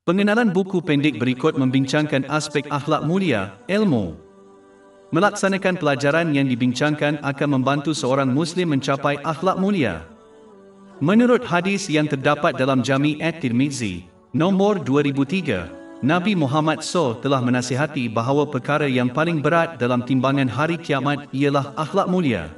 Pengenalan buku pendek berikut membincangkan aspek akhlak mulia, ilmu. Melaksanakan pelajaran yang dibincangkan akan membantu seorang Muslim mencapai akhlak mulia. Menurut hadis yang terdapat dalam Jami' at-Tirmizi, nombor 2003, Nabi Muhammad SAW telah menasihati bahawa perkara yang paling berat dalam timbangan hari kiamat ialah akhlak mulia.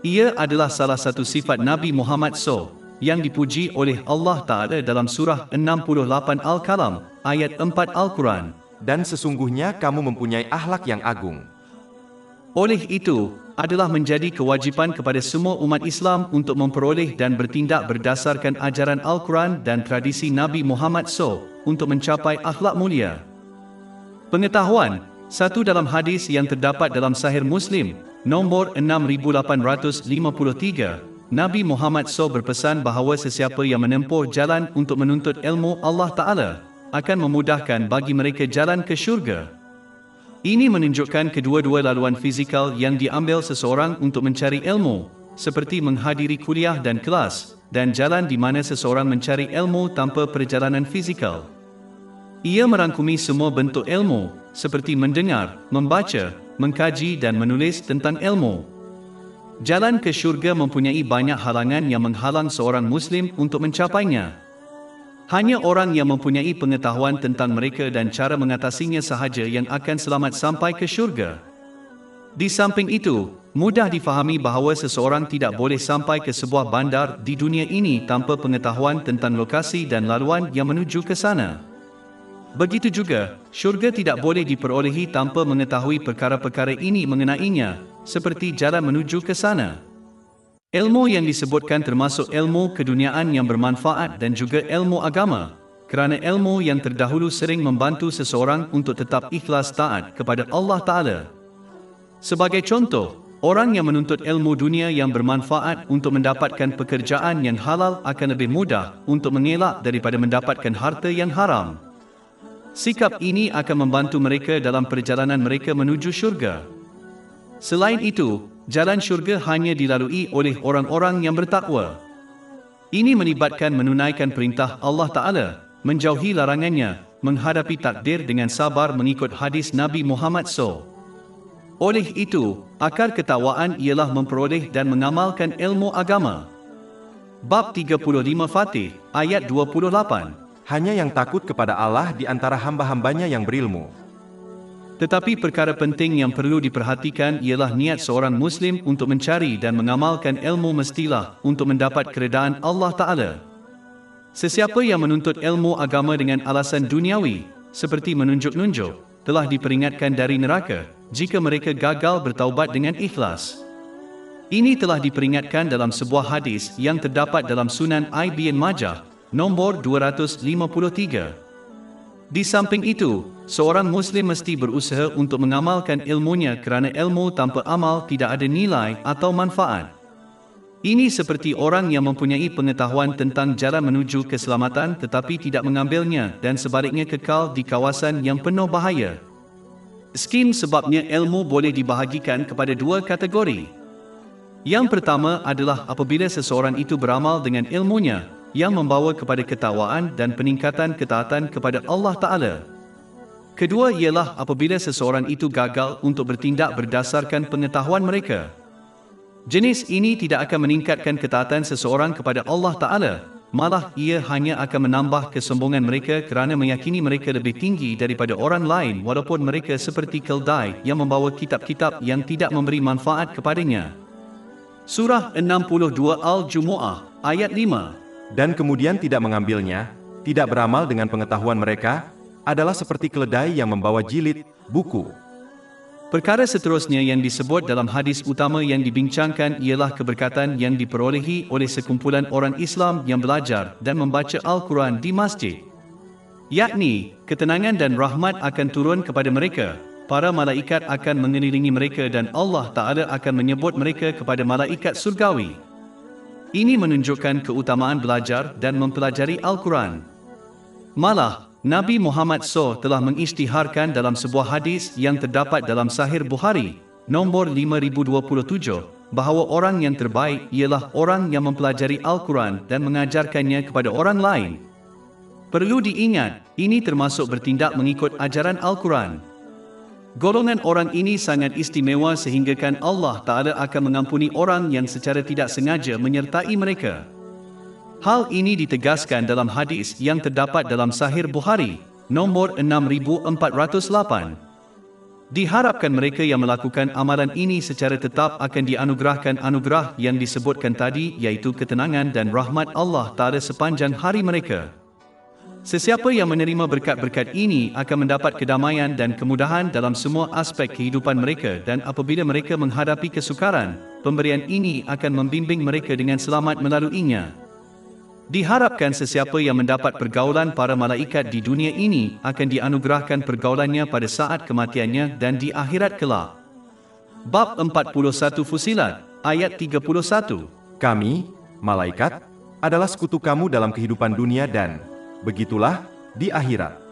Ia adalah salah satu sifat Nabi Muhammad SAW yang dipuji oleh Allah Ta'ala dalam surah 68 Al-Qalam, ayat 4 Al-Quran. Dan sesungguhnya kamu mempunyai akhlak yang agung. Oleh itu, adalah menjadi kewajipan kepada semua umat Islam untuk memperoleh dan bertindak berdasarkan ajaran Al-Quran dan tradisi Nabi Muhammad SAW untuk mencapai akhlak mulia. Pengetahuan, satu dalam hadis yang terdapat dalam Sahih Muslim, nombor 6853, Nabi Muhammad SAW berpesan bahawa sesiapa yang menempuh jalan untuk menuntut ilmu Allah Ta'ala akan memudahkan bagi mereka jalan ke syurga. Ini menunjukkan kedua-dua laluan fizikal yang diambil seseorang untuk mencari ilmu, seperti menghadiri kuliah dan kelas, dan jalan di mana seseorang mencari ilmu tanpa perjalanan fizikal. Ia merangkumi semua bentuk ilmu, seperti mendengar, membaca, mengkaji dan menulis tentang ilmu. Jalan ke syurga mempunyai banyak halangan yang menghalang seorang Muslim untuk mencapainya. Hanya orang yang mempunyai pengetahuan tentang mereka dan cara mengatasinya sahaja yang akan selamat sampai ke syurga. Di samping itu, mudah difahami bahawa seseorang tidak boleh sampai ke sebuah bandar di dunia ini tanpa pengetahuan tentang lokasi dan laluan yang menuju ke sana. Begitu juga, syurga tidak boleh diperolehi tanpa mengetahui perkara-perkara ini mengenainya, seperti jalan menuju ke sana. Ilmu yang disebutkan termasuk ilmu keduniaan yang bermanfaat dan juga ilmu agama, kerana ilmu yang terdahulu sering membantu seseorang untuk tetap ikhlas taat kepada Allah Ta'ala. Sebagai contoh, orang yang menuntut ilmu dunia yang bermanfaat untuk mendapatkan pekerjaan yang halal akan lebih mudah untuk mengelak daripada mendapatkan harta yang haram. Sikap ini akan membantu mereka dalam perjalanan mereka menuju syurga. Selain itu, jalan syurga hanya dilalui oleh orang-orang yang bertakwa. Ini melibatkan menunaikan perintah Allah Ta'ala, menjauhi larangannya, menghadapi takdir dengan sabar mengikut hadis Nabi Muhammad SAW. Oleh itu, akar ketakwaan ialah memperoleh dan mengamalkan ilmu agama. Bab 35 Fatih, ayat 28. Hanya yang takut kepada Allah di antara hamba-hambanya yang berilmu. Tetapi perkara penting yang perlu diperhatikan ialah niat seorang Muslim untuk mencari dan mengamalkan ilmu mestilah untuk mendapat keredaan Allah Ta'ala. Sesiapa yang menuntut ilmu agama dengan alasan duniawi, seperti menunjuk-nunjuk, telah diperingatkan dari neraka jika mereka gagal bertaubat dengan ikhlas. Ini telah diperingatkan dalam sebuah hadis yang terdapat dalam Sunan Ibn Majah, nombor 253. Di samping itu, seorang Muslim mesti berusaha untuk mengamalkan ilmunya kerana ilmu tanpa amal tidak ada nilai atau manfaat. Ini seperti orang yang mempunyai pengetahuan tentang jalan menuju keselamatan tetapi tidak mengambilnya dan sebaliknya kekal di kawasan yang penuh bahaya. Skim sebabnya ilmu boleh dibahagikan kepada dua kategori. Yang pertama adalah apabila seseorang itu beramal dengan ilmunya, yang membawa kepada ketakwaan dan peningkatan ketaatan kepada Allah Ta'ala. Kedua ialah apabila seseorang itu gagal untuk bertindak berdasarkan pengetahuan mereka. Jenis ini tidak akan meningkatkan ketaatan seseorang kepada Allah Ta'ala, malah ia hanya akan menambah kesombongan mereka kerana meyakini mereka lebih tinggi daripada orang lain walaupun mereka seperti keldai yang membawa kitab-kitab yang tidak memberi manfaat kepadanya. Surah 62 Al-Jumu'ah, ayat 5. Dan kemudian tidak mengambilnya, tidak beramal dengan pengetahuan mereka, adalah seperti keledai yang membawa jilid, buku. Perkara seterusnya yang disebut dalam hadis utama yang dibincangkan ialah keberkatan yang diperolehi oleh sekumpulan orang Islam yang belajar dan membaca Al-Quran di masjid. Yakni, ketenangan dan rahmat akan turun kepada mereka, para malaikat akan mengelilingi mereka dan Allah Ta'ala akan menyebut mereka kepada malaikat surgawi. Ini menunjukkan keutamaan belajar dan mempelajari Al-Quran. Malah, Nabi Muhammad SAW telah mengisytiharkan dalam sebuah hadis yang terdapat dalam Sahih Bukhari, nombor 5027, bahawa orang yang terbaik ialah orang yang mempelajari Al-Quran dan mengajarkannya kepada orang lain. Perlu diingat, ini termasuk bertindak mengikut ajaran Al-Quran. Golongan orang ini sangat istimewa sehinggakan Allah Ta'ala akan mengampuni orang yang secara tidak sengaja menyertai mereka. Hal ini ditegaskan dalam hadis yang terdapat dalam Sahih Bukhari, nombor 6408. Diharapkan mereka yang melakukan amalan ini secara tetap akan dianugerahkan anugerah yang disebutkan tadi, iaitu ketenangan dan rahmat Allah Ta'ala sepanjang hari mereka. Sesiapa yang menerima berkat-berkat ini akan mendapat kedamaian dan kemudahan dalam semua aspek kehidupan mereka, dan apabila mereka menghadapi kesukaran, pemberian ini akan membimbing mereka dengan selamat melaluinya. Diharapkan sesiapa yang mendapat pergaulan para malaikat di dunia ini akan dianugerahkan pergaulannya pada saat kematiannya dan di akhirat kelak. Bab 41 Fusilat, ayat 31. Kami, malaikat, adalah sekutu kamu dalam kehidupan dunia dan begitulah di akhirat.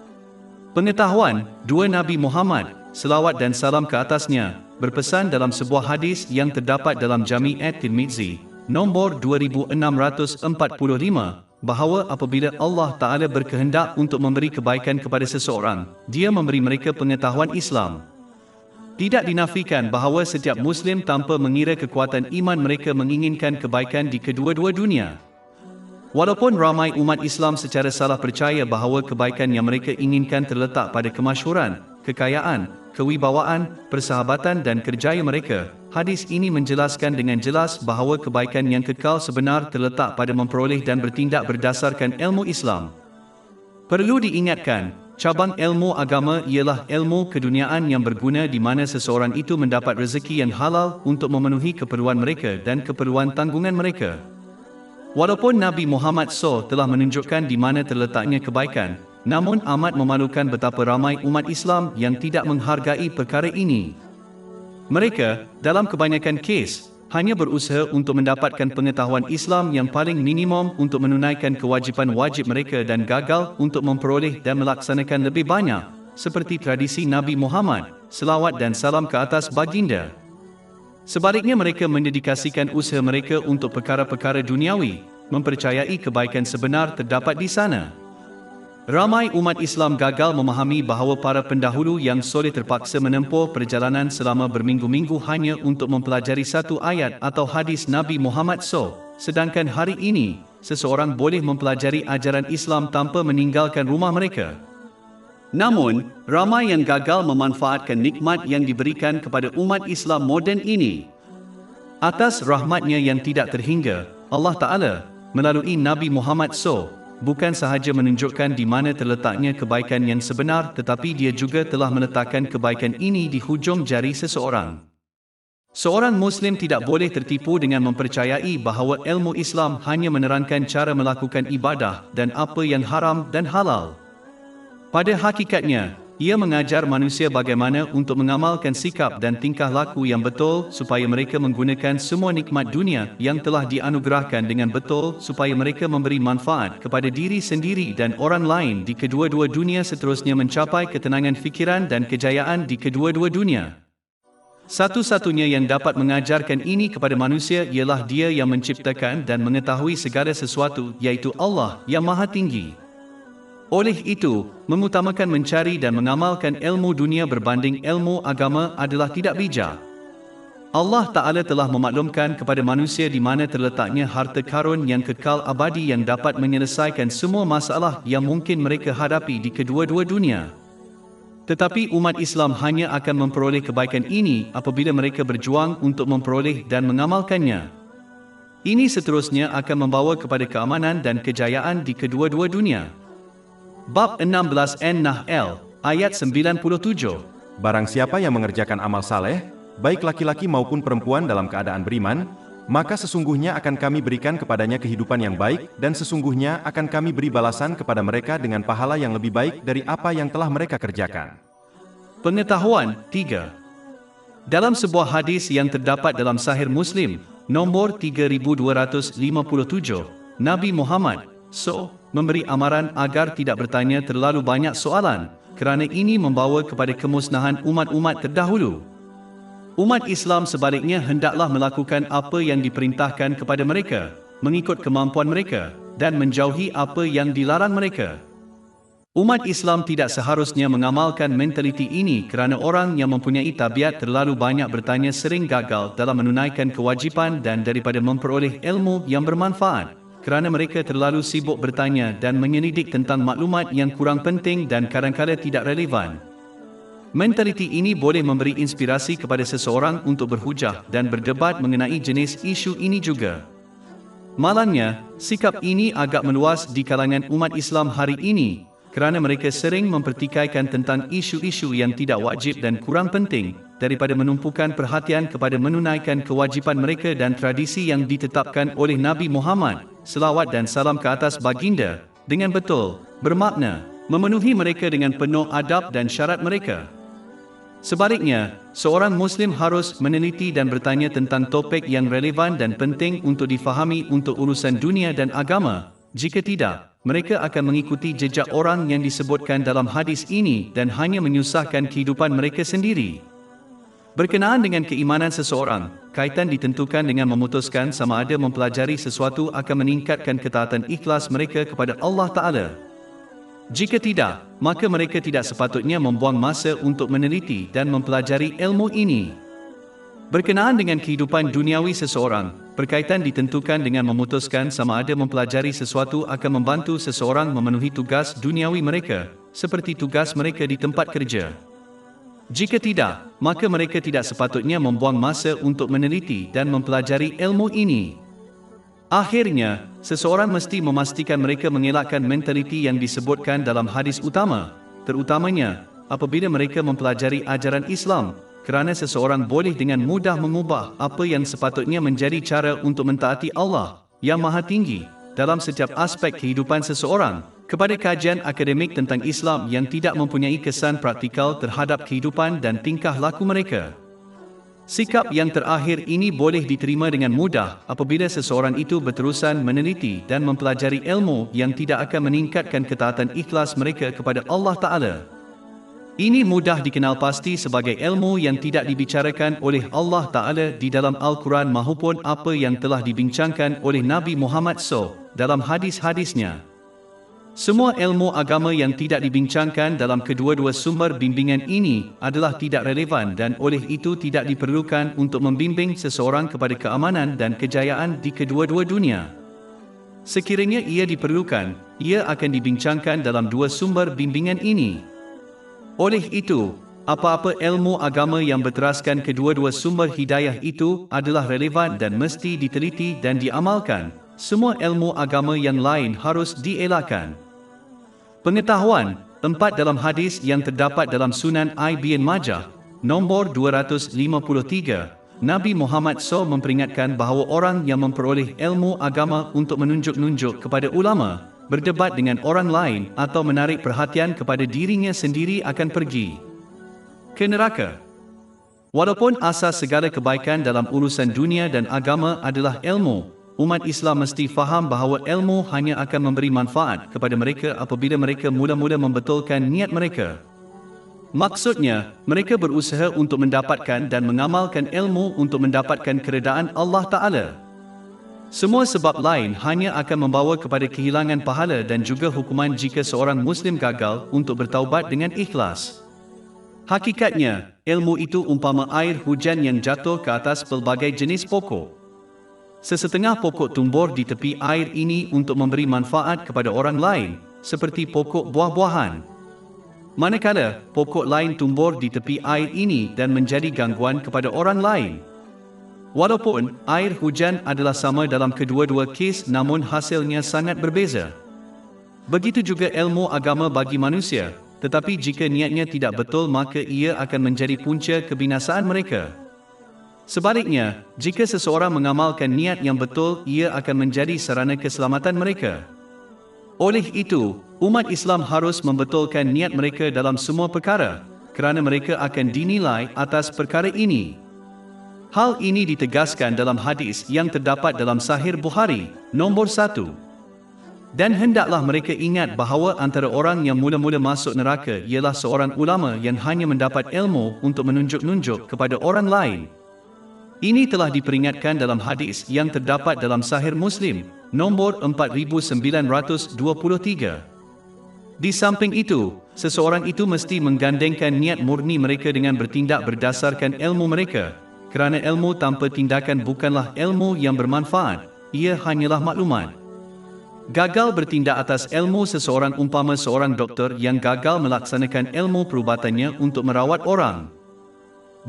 Pengetahuan, dua Nabi Muhammad, selawat dan salam ke atasnya, berpesan dalam sebuah hadis yang terdapat dalam Jami' at-Tirmizi, nombor 2645, bahawa apabila Allah Ta'ala berkehendak untuk memberi kebaikan kepada seseorang, Dia memberi mereka pengetahuan Islam. Tidak dinafikan bahawa setiap Muslim tanpa mengira kekuatan iman mereka menginginkan kebaikan di kedua-dua dunia. Walaupun ramai umat Islam secara salah percaya bahawa kebaikan yang mereka inginkan terletak pada kemasyhuran, kekayaan, kewibawaan, persahabatan dan kerjaya mereka, hadis ini menjelaskan dengan jelas bahawa kebaikan yang kekal sebenar terletak pada memperoleh dan bertindak berdasarkan ilmu Islam. Perlu diingatkan, cabang ilmu agama ialah ilmu keduniaan yang berguna di mana seseorang itu mendapat rezeki yang halal untuk memenuhi keperluan mereka dan keperluan tanggungan mereka. Walaupun Nabi Muhammad SAW telah menunjukkan di mana terletaknya kebaikan, namun amat memalukan betapa ramai umat Islam yang tidak menghargai perkara ini. Mereka, dalam kebanyakan kes, hanya berusaha untuk mendapatkan pengetahuan Islam yang paling minimum untuk menunaikan kewajipan wajib mereka dan gagal untuk memperoleh dan melaksanakan lebih banyak, seperti tradisi Nabi Muhammad, selawat dan salam ke atas baginda. Sebaliknya mereka mendedikasikan usaha mereka untuk perkara-perkara duniawi, mempercayai kebaikan sebenar terdapat di sana. Ramai umat Islam gagal memahami bahawa para pendahulu yang soleh terpaksa menempuh perjalanan selama berminggu-minggu hanya untuk mempelajari satu ayat atau hadis Nabi Muhammad SAW, sedangkan hari ini, seseorang boleh mempelajari ajaran Islam tanpa meninggalkan rumah mereka. Namun, ramai yang gagal memanfaatkan nikmat yang diberikan kepada umat Islam moden ini. Atas rahmatnya yang tidak terhingga, Allah Ta'ala, melalui Nabi Muhammad SAW, bukan sahaja menunjukkan di mana terletaknya kebaikan yang sebenar, tetapi Dia juga telah meletakkan kebaikan ini di hujung jari seseorang. Seorang Muslim tidak boleh tertipu dengan mempercayai bahawa ilmu Islam hanya menerangkan cara melakukan ibadah dan apa yang haram dan halal. Pada hakikatnya, ia mengajar manusia bagaimana untuk mengamalkan sikap dan tingkah laku yang betul supaya mereka menggunakan semua nikmat dunia yang telah dianugerahkan dengan betul supaya mereka memberi manfaat kepada diri sendiri dan orang lain di kedua-dua dunia, seterusnya mencapai ketenangan fikiran dan kejayaan di kedua-dua dunia. Satu-satunya yang dapat mengajarkan ini kepada manusia ialah Dia yang menciptakan dan mengetahui segala sesuatu, iaitu Allah yang Maha Tinggi. Oleh itu, mengutamakan mencari dan mengamalkan ilmu dunia berbanding ilmu agama adalah tidak bijak. Allah Ta'ala telah memaklumkan kepada manusia di mana terletaknya harta karun yang kekal abadi yang dapat menyelesaikan semua masalah yang mungkin mereka hadapi di kedua-dua dunia. Tetapi umat Islam hanya akan memperoleh kebaikan ini apabila mereka berjuang untuk memperoleh dan mengamalkannya. Ini seterusnya akan membawa kepada keamanan dan kejayaan di kedua-dua dunia. Bab 16 An-Nahl, ayat 97. Barang siapa yang mengerjakan amal saleh, baik laki-laki maupun perempuan dalam keadaan beriman, maka sesungguhnya akan kami berikan kepadanya kehidupan yang baik, dan sesungguhnya akan kami beri balasan kepada mereka dengan pahala yang lebih baik dari apa yang telah mereka kerjakan. Pengetahuan 3. Dalam sebuah hadis yang terdapat dalam Sahih Muslim, nombor 3257, Nabi Muhammad SAW memberi amaran agar tidak bertanya terlalu banyak soalan, kerana ini membawa kepada kemusnahan umat-umat terdahulu. Umat Islam sebaliknya hendaklah melakukan apa yang diperintahkan kepada mereka, mengikut kemampuan mereka, dan menjauhi apa yang dilarang mereka. Umat Islam tidak seharusnya mengamalkan mentaliti ini kerana orang yang mempunyai tabiat terlalu banyak bertanya sering gagal dalam menunaikan kewajipan dan daripada memperoleh ilmu yang bermanfaat, kerana mereka terlalu sibuk bertanya dan menyelidik tentang maklumat yang kurang penting dan kadang-kadang tidak relevan. Mentaliti ini boleh memberi inspirasi kepada seseorang untuk berhujah dan berdebat mengenai jenis isu ini juga. Malangnya, sikap ini agak meluas di kalangan umat Islam hari ini, kerana mereka sering mempertikaikan tentang isu-isu yang tidak wajib dan kurang penting, daripada menumpukan perhatian kepada menunaikan kewajipan mereka dan tradisi yang ditetapkan oleh Nabi Muhammad, selawat dan salam ke atas baginda, dengan betul, bermakna, memenuhi mereka dengan penuh adab dan syarat mereka. Sebaliknya, seorang Muslim harus meneliti dan bertanya tentang topik yang relevan dan penting untuk difahami untuk urusan dunia dan agama. Jika tidak, mereka akan mengikuti jejak orang yang disebutkan dalam hadis ini dan hanya menyusahkan kehidupan mereka sendiri. Berkenaan dengan keimanan seseorang, kaitan ditentukan dengan memutuskan sama ada mempelajari sesuatu akan meningkatkan ketaatan ikhlas mereka kepada Allah Ta'ala. Jika tidak, maka mereka tidak sepatutnya membuang masa untuk meneliti dan mempelajari ilmu ini. Berkenaan dengan kehidupan duniawi seseorang, berkaitan ditentukan dengan memutuskan sama ada mempelajari sesuatu akan membantu seseorang memenuhi tugas duniawi mereka, seperti tugas mereka di tempat kerja. Jika tidak, maka mereka tidak sepatutnya membuang masa untuk meneliti dan mempelajari ilmu ini. Akhirnya, seseorang mesti memastikan mereka mengelakkan mentaliti yang disebutkan dalam hadis utama, terutamanya apabila mereka mempelajari ajaran Islam, kerana seseorang boleh dengan mudah mengubah apa yang sepatutnya menjadi cara untuk mentaati Allah yang Maha Tinggi dalam setiap aspek kehidupan seseorang, kepada kajian akademik tentang Islam yang tidak mempunyai kesan praktikal terhadap kehidupan dan tingkah laku mereka. Sikap yang terakhir ini boleh diterima dengan mudah apabila seseorang itu berterusan meneliti dan mempelajari ilmu yang tidak akan meningkatkan ketaatan ikhlas mereka kepada Allah Ta'ala. Ini mudah dikenal pasti sebagai ilmu yang tidak dibicarakan oleh Allah Ta'ala di dalam Al-Quran maupun apa yang telah dibincangkan oleh Nabi Muhammad SAW dalam hadis-hadisnya. Semua ilmu agama yang tidak dibincangkan dalam kedua-dua sumber bimbingan ini adalah tidak relevan dan oleh itu tidak diperlukan untuk membimbing seseorang kepada keamanan dan kejayaan di kedua-dua dunia. Sekiranya ia diperlukan, ia akan dibincangkan dalam dua sumber bimbingan ini. Oleh itu, apa-apa ilmu agama yang berteraskan kedua-dua sumber hidayah itu adalah relevan dan mesti diteliti dan diamalkan. Semua ilmu agama yang lain harus dielakkan. Pengetahuan 4 dalam hadis yang terdapat dalam Sunan Ibn Majah, nombor 253, Nabi Muhammad SAW memperingatkan bahawa orang yang memperoleh ilmu agama untuk menunjuk-nunjuk kepada ulama, berdebat dengan orang lain atau menarik perhatian kepada dirinya sendiri akan pergi ke neraka. Walaupun asas segala kebaikan dalam urusan dunia dan agama adalah ilmu, umat Islam mesti faham bahawa ilmu hanya akan memberi manfaat kepada mereka apabila mereka mula-mula membetulkan niat mereka. Maksudnya, mereka berusaha untuk mendapatkan dan mengamalkan ilmu untuk mendapatkan keredaan Allah Ta'ala. Semua sebab lain hanya akan membawa kepada kehilangan pahala dan juga hukuman jika seorang Muslim gagal untuk bertaubat dengan ikhlas. Hakikatnya, ilmu itu umpama air hujan yang jatuh ke atas pelbagai jenis pokok. Sesetengah pokok tumbuh di tepi air ini untuk memberi manfaat kepada orang lain, seperti pokok buah-buahan. Manakala, pokok lain tumbuh di tepi air ini dan menjadi gangguan kepada orang lain. Walaupun air hujan adalah sama dalam kedua-dua kes, namun hasilnya sangat berbeza. Begitu juga ilmu agama bagi manusia, tetapi jika niatnya tidak betul maka ia akan menjadi punca kebinasaan mereka. Sebaliknya, jika seseorang mengamalkan niat yang betul, ia akan menjadi sarana keselamatan mereka. Oleh itu, umat Islam harus membetulkan niat mereka dalam semua perkara, kerana mereka akan dinilai atas perkara ini. Hal ini ditegaskan dalam hadis yang terdapat dalam Sahih Bukhari, nombor 1. Dan hendaklah mereka ingat bahawa antara orang yang mula-mula masuk neraka ialah seorang ulama yang hanya mendapat ilmu untuk menunjuk-nunjuk kepada orang lain. Ini telah diperingatkan dalam hadis yang terdapat dalam Sahih Muslim, nombor 4923. Di samping itu, seseorang itu mesti menggandengkan niat murni mereka dengan bertindak berdasarkan ilmu mereka, kerana ilmu tanpa tindakan bukanlah ilmu yang bermanfaat, ia hanyalah maklumat. Gagal bertindak atas ilmu seseorang umpama seorang doktor yang gagal melaksanakan ilmu perubatannya untuk merawat orang.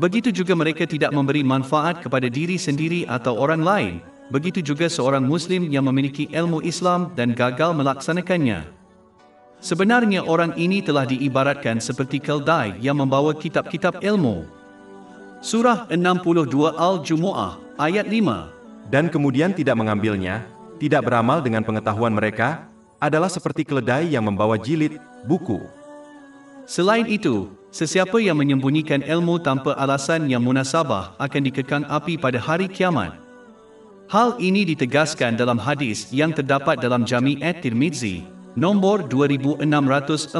Begitu juga mereka tidak memberi manfaat kepada diri sendiri atau orang lain. Begitu juga seorang Muslim yang memiliki ilmu Islam dan gagal melaksanakannya. Sebenarnya orang ini telah diibaratkan seperti keldai yang membawa kitab-kitab ilmu. Surah 62 Al-Jumu'ah, ayat 5. Dan kemudian tidak mengambilnya, tidak beramal dengan pengetahuan mereka, adalah seperti keledai yang membawa jilid, buku. Selain itu, sesiapa yang menyembunyikan ilmu tanpa alasan yang munasabah akan dikekang api pada hari kiamat. Hal ini ditegaskan dalam hadis yang terdapat dalam Jami' at-Tirmizi, nombor 2649.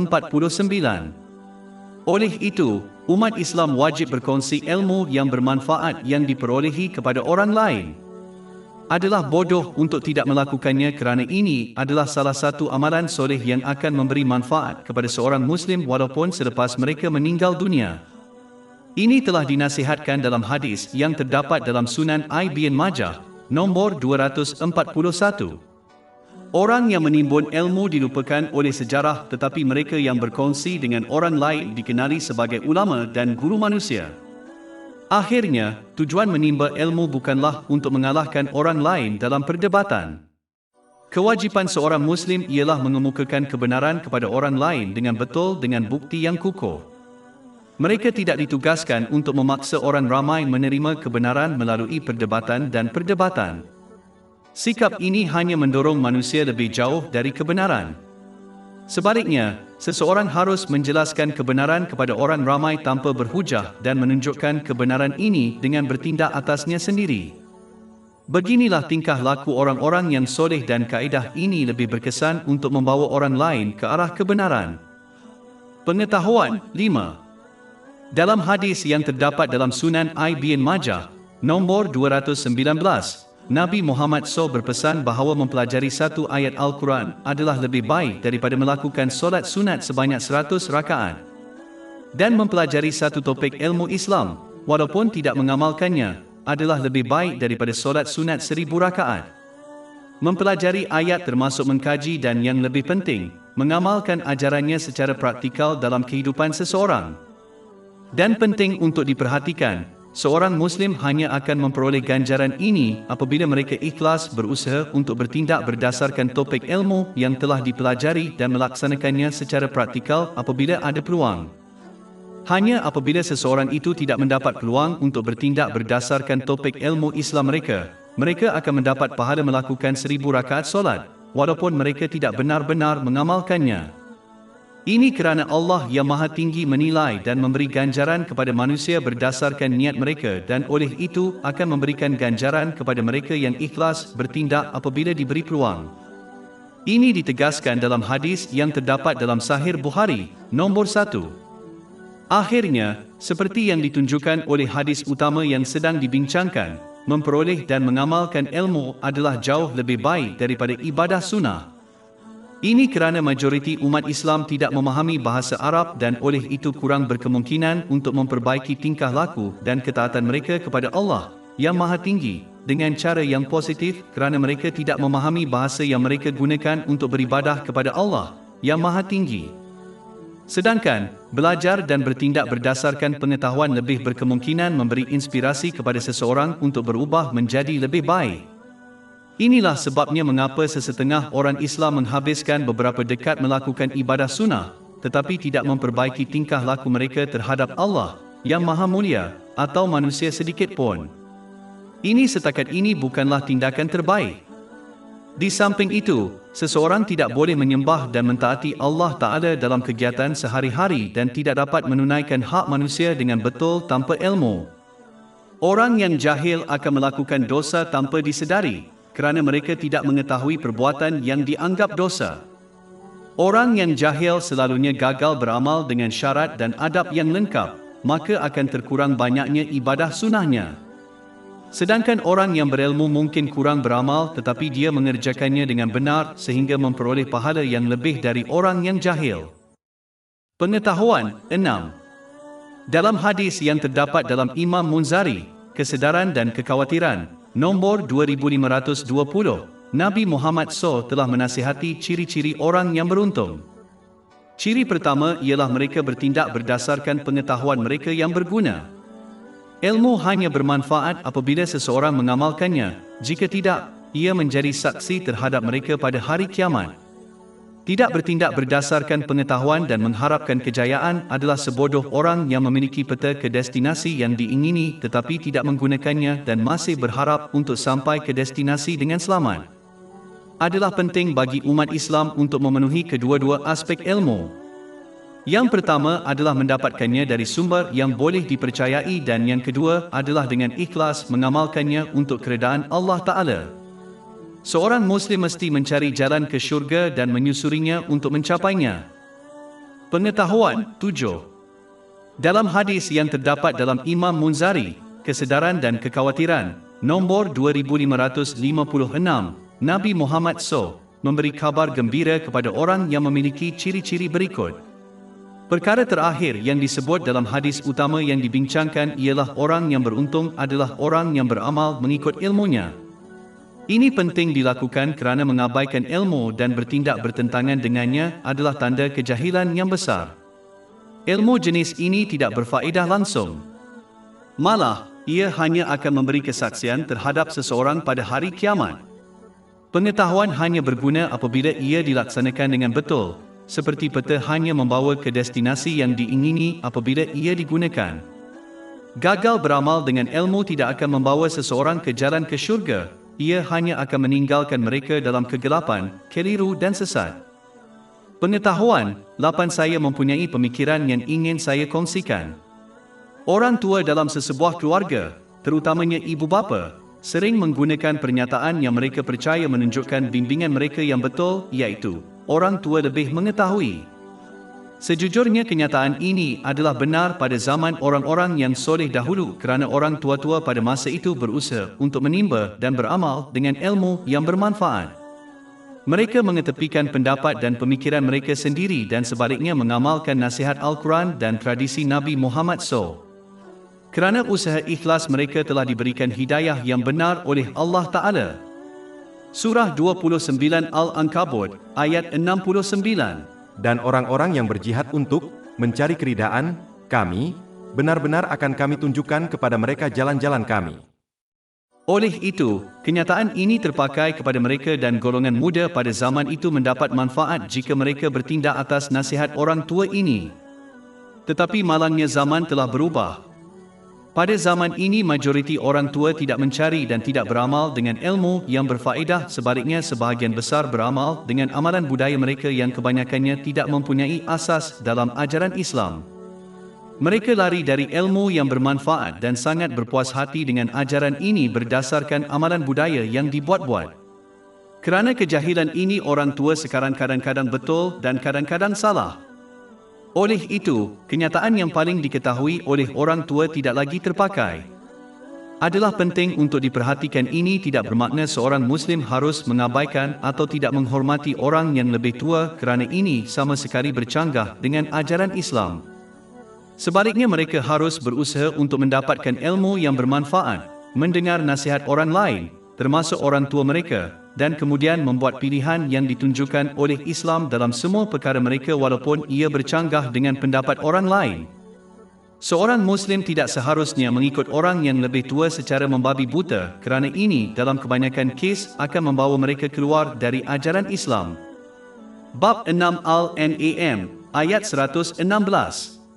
Oleh itu, umat Islam wajib berkongsi ilmu yang bermanfaat yang diperolehi kepada orang lain. Adalah bodoh untuk tidak melakukannya kerana ini adalah salah satu amalan soleh yang akan memberi manfaat kepada seorang Muslim walaupun selepas mereka meninggal dunia. Ini telah dinasihatkan dalam hadis yang terdapat dalam Sunan Ibn Majah, nombor 241. Orang yang menimbun ilmu dilupakan oleh sejarah, tetapi mereka yang berkongsi dengan orang lain dikenali sebagai ulama dan guru manusia. Akhirnya, tujuan menimba ilmu bukanlah untuk mengalahkan orang lain dalam perdebatan. Kewajipan seorang Muslim ialah mengemukakan kebenaran kepada orang lain dengan betul dengan bukti yang kukuh. Mereka tidak ditugaskan untuk memaksa orang ramai menerima kebenaran melalui perdebatan dan perdebatan. Sikap ini hanya mendorong manusia lebih jauh dari kebenaran. Sebaliknya, seseorang harus menjelaskan kebenaran kepada orang ramai tanpa berhujah dan menunjukkan kebenaran ini dengan bertindak atasnya sendiri. Beginilah tingkah laku orang-orang yang soleh dan kaedah ini lebih berkesan untuk membawa orang lain ke arah kebenaran. Pengetahuan 5. Dalam hadis yang terdapat dalam Sunan Ibn Majah, nombor 219, Nabi Muhammad SAW berpesan bahawa mempelajari satu ayat Al-Quran adalah lebih baik daripada melakukan solat sunat sebanyak 100 rakaat. Dan mempelajari satu topik ilmu Islam, walaupun tidak mengamalkannya, adalah lebih baik daripada solat sunat 1000 rakaat. Mempelajari ayat termasuk mengkaji dan yang lebih penting, mengamalkan ajarannya secara praktikal dalam kehidupan seseorang. Dan penting untuk diperhatikan, seorang Muslim hanya akan memperoleh ganjaran ini apabila mereka ikhlas berusaha untuk bertindak berdasarkan topik ilmu yang telah dipelajari dan melaksanakannya secara praktikal apabila ada peluang. Hanya apabila seseorang itu tidak mendapat peluang untuk bertindak berdasarkan topik ilmu Islam mereka, mereka akan mendapat pahala melakukan 1000 rakaat solat, walaupun mereka tidak benar-benar mengamalkannya. Ini kerana Allah yang Maha Tinggi menilai dan memberi ganjaran kepada manusia berdasarkan niat mereka dan oleh itu akan memberikan ganjaran kepada mereka yang ikhlas bertindak apabila diberi peluang. Ini ditegaskan dalam hadis yang terdapat dalam Sahih Bukhari, nombor 1. Akhirnya, seperti yang ditunjukkan oleh hadis utama yang sedang dibincangkan, memperoleh dan mengamalkan ilmu adalah jauh lebih baik daripada ibadah sunnah. Ini kerana majoriti umat Islam tidak memahami bahasa Arab dan oleh itu kurang berkemungkinan untuk memperbaiki tingkah laku dan ketaatan mereka kepada Allah yang Maha Tinggi dengan cara yang positif kerana mereka tidak memahami bahasa yang mereka gunakan untuk beribadah kepada Allah yang Maha Tinggi. Sedangkan, belajar dan bertindak berdasarkan pengetahuan lebih berkemungkinan memberi inspirasi kepada seseorang untuk berubah menjadi lebih baik. Inilah sebabnya mengapa sesetengah orang Islam menghabiskan beberapa dekad melakukan ibadah sunnah, tetapi tidak memperbaiki tingkah laku mereka terhadap Allah yang Maha Mulia atau manusia sedikit pun. Ini setakat ini bukanlah tindakan terbaik. Di samping itu, seseorang tidak boleh menyembah dan mentaati Allah Ta'ala dalam kegiatan sehari-hari dan tidak dapat menunaikan hak manusia dengan betul tanpa ilmu. Orang yang jahil akan melakukan dosa tanpa disedari, kerana mereka tidak mengetahui perbuatan yang dianggap dosa. Orang yang jahil selalunya gagal beramal dengan syarat dan adab yang lengkap, maka akan terkurang banyaknya ibadah sunnahnya. Sedangkan orang yang berilmu mungkin kurang beramal tetapi dia mengerjakannya dengan benar sehingga memperoleh pahala yang lebih dari orang yang jahil. Pengetahuan 6. Dalam hadis yang terdapat dalam Imam Munzari, Kesedaran dan Kekhawatiran, nombor 2520, Nabi Muhammad SAW telah menasihati ciri-ciri orang yang beruntung. Ciri pertama ialah mereka bertindak berdasarkan pengetahuan mereka yang berguna. Ilmu hanya bermanfaat apabila seseorang mengamalkannya, jika tidak, ia menjadi saksi terhadap mereka pada hari kiamat. Tidak bertindak berdasarkan pengetahuan dan mengharapkan kejayaan adalah sebodoh orang yang memiliki peta ke destinasi yang diingini tetapi tidak menggunakannya dan masih berharap untuk sampai ke destinasi dengan selamat. Adalah penting bagi umat Islam untuk memenuhi kedua-dua aspek ilmu. Yang pertama adalah mendapatkannya dari sumber yang boleh dipercayai dan yang kedua adalah dengan ikhlas mengamalkannya untuk keredaan Allah Ta'ala. Seorang Muslim mesti mencari jalan ke syurga dan menyusurinya untuk mencapainya. Pengetahuan 7. Dalam hadis yang terdapat dalam Imam Munzari, Kesedaran dan Kekhawatiran, nombor 2556, Nabi Muhammad SAW memberi kabar gembira kepada orang yang memiliki ciri-ciri berikut. Perkara terakhir yang disebut dalam hadis utama yang dibincangkan ialah orang yang beruntung adalah orang yang beramal mengikut ilmunya. Ini penting dilakukan kerana mengabaikan ilmu dan bertindak bertentangan dengannya adalah tanda kejahilan yang besar. Ilmu jenis ini tidak berfaedah langsung. Malah, ia hanya akan memberi kesaksian terhadap seseorang pada hari kiamat. Pengetahuan hanya berguna apabila ia dilaksanakan dengan betul. Seperti peta hanya membawa ke destinasi yang diingini apabila ia digunakan. Gagal beramal dengan ilmu tidak akan membawa seseorang ke jalan ke syurga, ia hanya akan meninggalkan mereka dalam kegelapan, keliru dan sesat. Pengetahuan 8. Saya mempunyai pemikiran yang ingin saya kongsikan. Orang tua dalam sesebuah keluarga, terutamanya ibu bapa, sering menggunakan pernyataan yang mereka percaya menunjukkan bimbingan mereka yang betul, iaitu orang tua lebih mengetahui. Sejujurnya kenyataan ini adalah benar pada zaman orang-orang yang soleh dahulu kerana orang tua-tua pada masa itu berusaha untuk menimba dan beramal dengan ilmu yang bermanfaat. Mereka mengetepikan pendapat dan pemikiran mereka sendiri dan sebaliknya mengamalkan nasihat Al-Quran dan tradisi Nabi Muhammad SAW. Kerana usaha ikhlas mereka telah diberikan hidayah yang benar oleh Allah Ta'ala. Surah 29 Al-Ankabut, ayat 69. Dan orang-orang yang berjihad untuk mencari keridaan kami, benar-benar akan kami tunjukkan kepada mereka jalan-jalan kami. Oleh itu, kenyataan ini terpakai kepada mereka dan golongan muda pada zaman itu mendapat manfaat jika mereka bertindak atas nasihat orang tua ini. Tetapi malangnya zaman telah berubah. Pada zaman ini majoriti orang tua tidak mencari dan tidak beramal dengan ilmu yang berfaedah, sebaliknya sebahagian besar beramal dengan amalan budaya mereka yang kebanyakannya tidak mempunyai asas dalam ajaran Islam. Mereka lari dari ilmu yang bermanfaat dan sangat berpuas hati dengan ajaran ini berdasarkan amalan budaya yang dibuat-buat. Kerana kejahilan ini orang tua sekarang kadang-kadang betul dan kadang-kadang salah. Oleh itu, kenyataan yang paling diketahui oleh orang tua tidak lagi terpakai. Adalah penting untuk diperhatikan ini tidak bermakna seorang Muslim harus mengabaikan atau tidak menghormati orang yang lebih tua kerana ini sama sekali bercanggah dengan ajaran Islam. Sebaliknya mereka harus berusaha untuk mendapatkan ilmu yang bermanfaat, mendengar nasihat orang lain, termasuk orang tua mereka, dan kemudian membuat pilihan yang ditunjukkan oleh Islam dalam semua perkara mereka walaupun ia bercanggah dengan pendapat orang lain. Seorang Muslim tidak seharusnya mengikut orang yang lebih tua secara membabi buta kerana ini dalam kebanyakan kes akan membawa mereka keluar dari ajaran Islam. Bab 6 Al-An'am, ayat 116.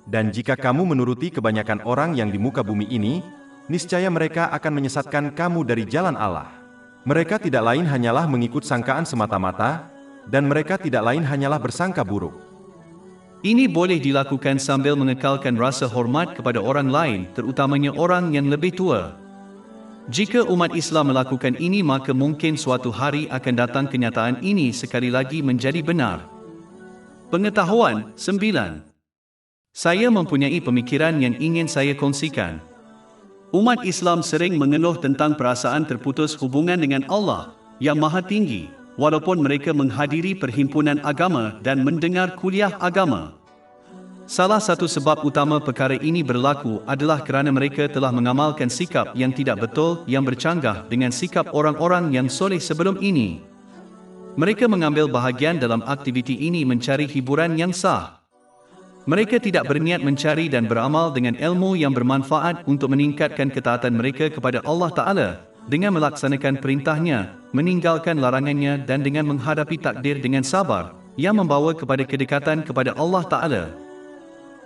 Dan jika kamu menuruti kebanyakan orang yang di muka bumi ini, niscaya mereka akan menyesatkan kamu dari jalan Allah. Mereka tidak lain hanyalah mengikut sangkaan semata-mata, dan mereka tidak lain hanyalah bersangka buruk. Ini boleh dilakukan sambil mengekalkan rasa hormat kepada orang lain, terutamanya orang yang lebih tua. Jika umat Islam melakukan ini maka mungkin suatu hari akan datang kenyataan ini sekali lagi menjadi benar. Pengetahuan 9. Saya mempunyai pemikiran yang ingin saya kongsikan. Umat Islam sering mengeluh tentang perasaan terputus hubungan dengan Allah yang Maha Tinggi, walaupun mereka menghadiri perhimpunan agama dan mendengar kuliah agama. Salah satu sebab utama perkara ini berlaku adalah kerana mereka telah mengamalkan sikap yang tidak betul yang bercanggah dengan sikap orang-orang yang soleh sebelum ini. Mereka mengambil bahagian dalam aktiviti ini mencari hiburan yang sah. Mereka tidak berniat mencari dan beramal dengan ilmu yang bermanfaat untuk meningkatkan ketaatan mereka kepada Allah Ta'ala dengan melaksanakan perintahnya, meninggalkan larangannya dan dengan menghadapi takdir dengan sabar yang membawa kepada kedekatan kepada Allah Ta'ala.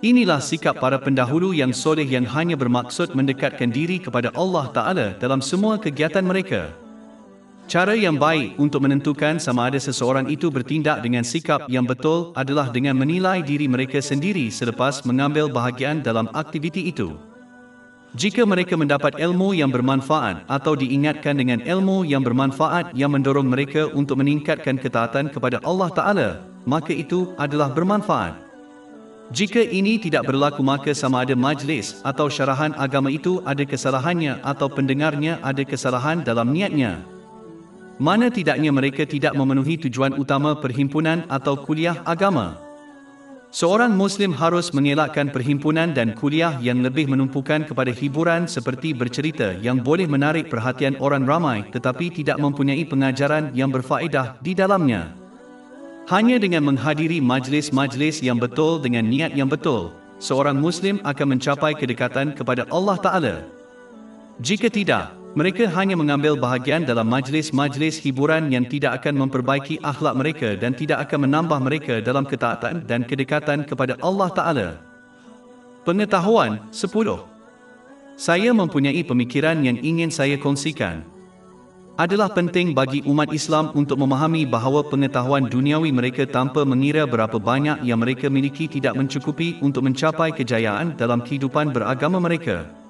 Inilah sikap para pendahulu yang soleh yang hanya bermaksud mendekatkan diri kepada Allah Ta'ala dalam semua kegiatan mereka. Cara yang baik untuk menentukan sama ada seseorang itu bertindak dengan sikap yang betul adalah dengan menilai diri mereka sendiri selepas mengambil bahagian dalam aktiviti itu. Jika mereka mendapat ilmu yang bermanfaat atau diingatkan dengan ilmu yang bermanfaat yang mendorong mereka untuk meningkatkan ketaatan kepada Allah Ta'ala, maka itu adalah bermanfaat. Jika ini tidak berlaku, maka sama ada majlis atau syarahan agama itu ada kesalahannya atau pendengarnya ada kesalahan dalam niatnya. Mana tidaknya mereka tidak memenuhi tujuan utama perhimpunan atau kuliah agama. Seorang Muslim harus mengelakkan perhimpunan dan kuliah yang lebih menumpukan kepada hiburan seperti bercerita yang boleh menarik perhatian orang ramai tetapi tidak mempunyai pengajaran yang berfaedah di dalamnya. Hanya dengan menghadiri majlis-majlis yang betul dengan niat yang betul, seorang Muslim akan mencapai kedekatan kepada Allah Ta'ala. Jika tidak, mereka hanya mengambil bahagian dalam majlis-majlis hiburan yang tidak akan memperbaiki akhlak mereka dan tidak akan menambah mereka dalam ketaatan dan kedekatan kepada Allah Ta'ala. Pengetahuan 10. Saya mempunyai pemikiran yang ingin saya kongsikan. Adalah penting bagi umat Islam untuk memahami bahawa pengetahuan duniawi mereka tanpa mengira berapa banyak yang mereka miliki tidak mencukupi untuk mencapai kejayaan dalam kehidupan beragama mereka.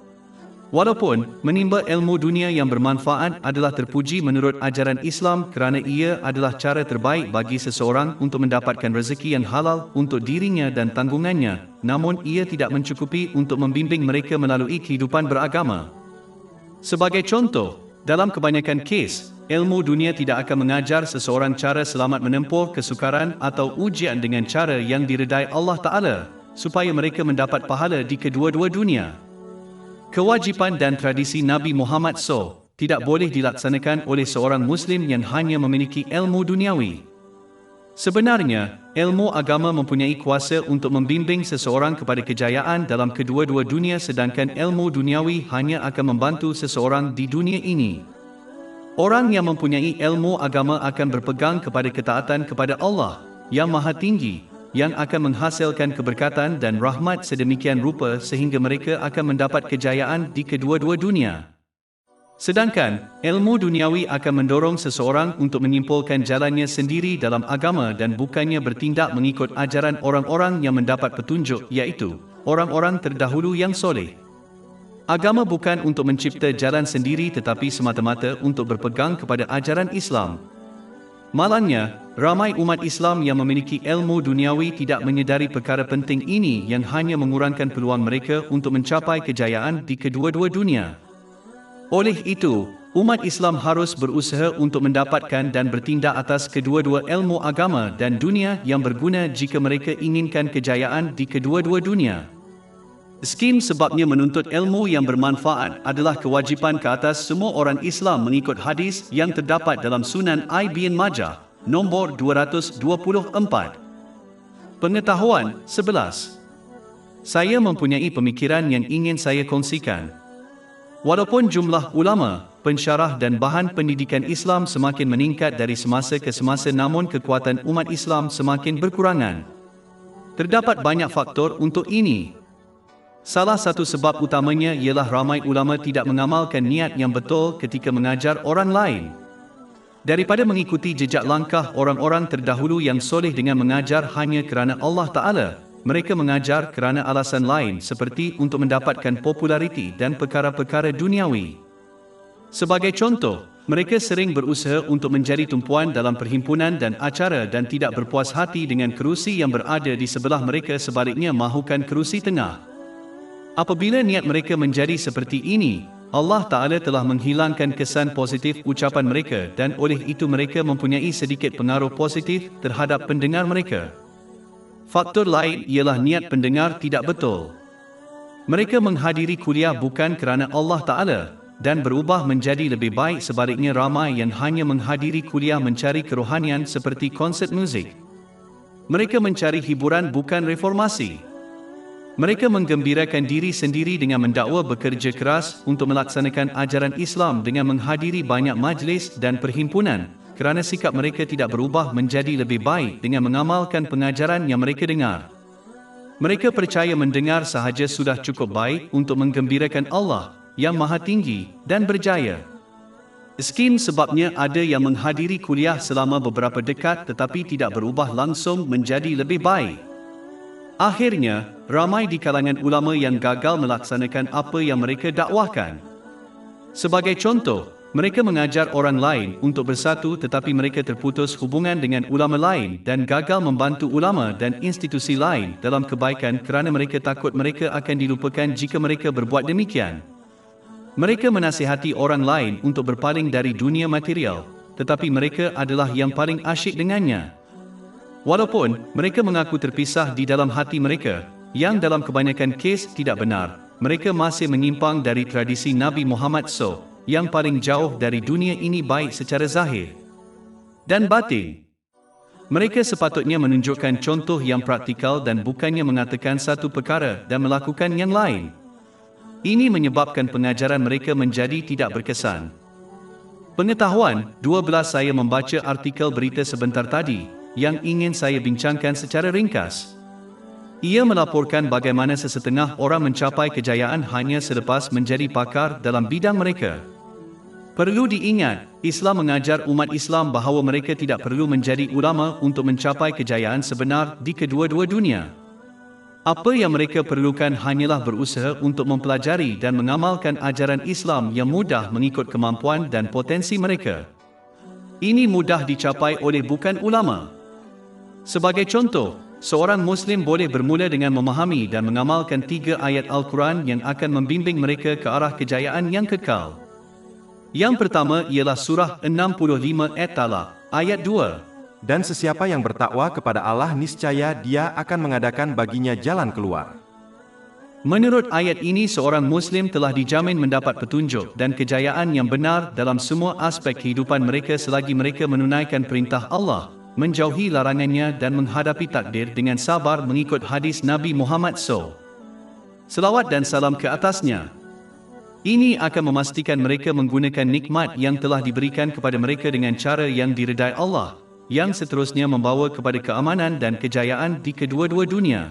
Walaupun menimba ilmu dunia yang bermanfaat adalah terpuji menurut ajaran Islam kerana ia adalah cara terbaik bagi seseorang untuk mendapatkan rezeki yang halal untuk dirinya dan tanggungannya, namun ia tidak mencukupi untuk membimbing mereka melalui kehidupan beragama. Sebagai contoh, dalam kebanyakan kes, ilmu dunia tidak akan mengajar seseorang cara selamat menempuh kesukaran atau ujian dengan cara yang diredai Allah Ta'ala, supaya mereka mendapat pahala di kedua-dua dunia. Kewajipan dan tradisi Nabi Muhammad SAW tidak boleh dilaksanakan oleh seorang Muslim yang hanya memiliki ilmu duniawi. Sebenarnya, ilmu agama mempunyai kuasa untuk membimbing seseorang kepada kejayaan dalam kedua-dua dunia, sedangkan ilmu duniawi hanya akan membantu seseorang di dunia ini. Orang yang mempunyai ilmu agama akan berpegang kepada ketaatan kepada Allah yang Maha Tinggi, yang akan menghasilkan keberkatan dan rahmat sedemikian rupa sehingga mereka akan mendapat kejayaan di kedua-dua dunia. Sedangkan, ilmu duniawi akan mendorong seseorang untuk menyimpulkan jalannya sendiri dalam agama dan bukannya bertindak mengikut ajaran orang-orang yang mendapat petunjuk, iaitu orang-orang terdahulu yang soleh. Agama bukan untuk mencipta jalan sendiri tetapi semata-mata untuk berpegang kepada ajaran Islam. Malangnya, ramai umat Islam yang memiliki ilmu duniawi tidak menyedari perkara penting ini yang hanya mengurangkan peluang mereka untuk mencapai kejayaan di kedua-dua dunia. Oleh itu, umat Islam harus berusaha untuk mendapatkan dan bertindak atas kedua-dua ilmu agama dan dunia yang berguna jika mereka inginkan kejayaan di kedua-dua dunia. Skim sebabnya menuntut ilmu yang bermanfaat adalah kewajipan ke atas semua orang Islam mengikut hadis yang terdapat dalam Sunan Ibn Majah, nombor 224. Pengetahuan 11. Saya mempunyai pemikiran yang ingin saya kongsikan. Walaupun jumlah ulama, pensyarah dan bahan pendidikan Islam semakin meningkat dari semasa ke semasa, namun kekuatan umat Islam semakin berkurangan. Terdapat banyak faktor untuk ini. Salah satu sebab utamanya ialah ramai ulama tidak mengamalkan niat yang betul ketika mengajar orang lain. Daripada mengikuti jejak langkah orang-orang terdahulu yang soleh dengan mengajar hanya kerana Allah Ta'ala, mereka mengajar kerana alasan lain seperti untuk mendapatkan populariti dan perkara-perkara duniawi. Sebagai contoh, mereka sering berusaha untuk menjadi tumpuan dalam perhimpunan dan acara dan tidak berpuas hati dengan kerusi yang berada di sebelah mereka, sebaliknya mahukan kerusi tengah. Apabila niat mereka menjadi seperti ini, Allah Ta'ala telah menghilangkan kesan positif ucapan mereka dan oleh itu mereka mempunyai sedikit pengaruh positif terhadap pendengar mereka. Faktor lain ialah niat pendengar tidak betul. Mereka menghadiri kuliah bukan kerana Allah Ta'ala dan berubah menjadi lebih baik, sebaliknya ramai yang hanya menghadiri kuliah mencari kerohanian seperti konsert muzik. Mereka mencari hiburan bukan reformasi. Mereka menggembirakan diri sendiri dengan mendakwa bekerja keras untuk melaksanakan ajaran Islam dengan menghadiri banyak majlis dan perhimpunan, kerana sikap mereka tidak berubah menjadi lebih baik dengan mengamalkan pengajaran yang mereka dengar. Mereka percaya mendengar sahaja sudah cukup baik untuk menggembirakan Allah yang Maha Tinggi dan berjaya. Skim sebabnya ada yang menghadiri kuliah selama beberapa dekad tetapi tidak berubah langsung menjadi lebih baik. Akhirnya, ramai di kalangan ulama yang gagal melaksanakan apa yang mereka dakwahkan. Sebagai contoh, mereka mengajar orang lain untuk bersatu tetapi mereka terputus hubungan dengan ulama lain dan gagal membantu ulama dan institusi lain dalam kebaikan kerana mereka takut mereka akan dilupakan jika mereka berbuat demikian. Mereka menasihati orang lain untuk berpaling dari dunia material, tetapi mereka adalah yang paling asyik dengannya. Walaupun mereka mengaku terpisah di dalam hati mereka, yang dalam kebanyakan kes tidak benar, mereka masih menyimpang dari tradisi Nabi Muhammad SAW, yang paling jauh dari dunia ini baik secara zahir dan batin. Mereka sepatutnya menunjukkan contoh yang praktikal dan bukannya mengatakan satu perkara dan melakukan yang lain. Ini menyebabkan pengajaran mereka menjadi tidak berkesan. Pengetahuan, 12 saya membaca artikel berita sebentar tadi, yang ingin saya bincangkan secara ringkas. Ia melaporkan bagaimana sesetengah orang mencapai kejayaan hanya selepas menjadi pakar dalam bidang mereka. Perlu diingat, Islam mengajar umat Islam bahawa mereka tidak perlu menjadi ulama untuk mencapai kejayaan sebenar di kedua-dua dunia. Apa yang mereka perlukan hanyalah berusaha untuk mempelajari dan mengamalkan ajaran Islam yang mudah mengikut kemampuan dan potensi mereka. Ini mudah dicapai oleh bukan ulama. Sebagai contoh, seorang Muslim boleh bermula dengan memahami dan mengamalkan 3 ayat Al-Quran yang akan membimbing mereka ke arah kejayaan yang kekal. Yang pertama ialah surah 65 At-Talaq, ayat 2. Dan sesiapa yang bertakwa kepada Allah niscaya Dia akan mengadakan baginya jalan keluar. Menurut ayat ini seorang Muslim telah dijamin mendapat petunjuk dan kejayaan yang benar dalam semua aspek kehidupan mereka selagi mereka menunaikan perintah Allah, menjauhi larangannya dan menghadapi takdir dengan sabar mengikut hadis Nabi Muhammad SAW. Selawat dan salam ke atasnya. Ini akan memastikan mereka menggunakan nikmat yang telah diberikan kepada mereka dengan cara yang diredai Allah, yang seterusnya membawa kepada keamanan dan kejayaan di kedua-dua dunia.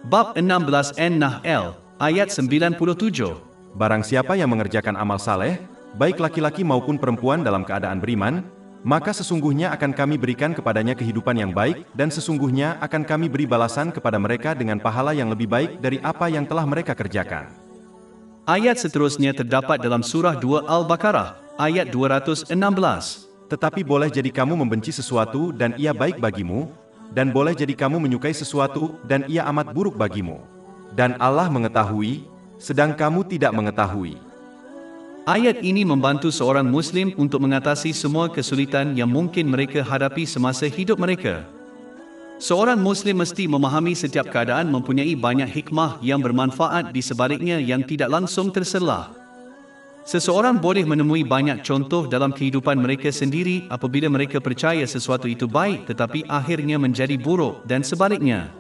Bab 16 An-Nahl, ayat 97. Barang siapa yang mengerjakan amal saleh, baik laki-laki maupun perempuan dalam keadaan beriman, maka sesungguhnya akan kami berikan kepadanya kehidupan yang baik, dan sesungguhnya akan kami beri balasan kepada mereka dengan pahala yang lebih baik dari apa yang telah mereka kerjakan. Ayat seterusnya terdapat dalam surah 2 Al-Baqarah, ayat 216. Tetapi boleh jadi kamu membenci sesuatu dan ia baik bagimu, dan boleh jadi kamu menyukai sesuatu dan ia amat buruk bagimu. Dan Allah mengetahui, sedang kamu tidak mengetahui. Ayat ini membantu seorang Muslim untuk mengatasi semua kesulitan yang mungkin mereka hadapi semasa hidup mereka. Seorang Muslim mesti memahami setiap keadaan mempunyai banyak hikmah yang bermanfaat di sebaliknya yang tidak langsung terselah. Seseorang boleh menemui banyak contoh dalam kehidupan mereka sendiri apabila mereka percaya sesuatu itu baik tetapi akhirnya menjadi buruk dan sebaliknya.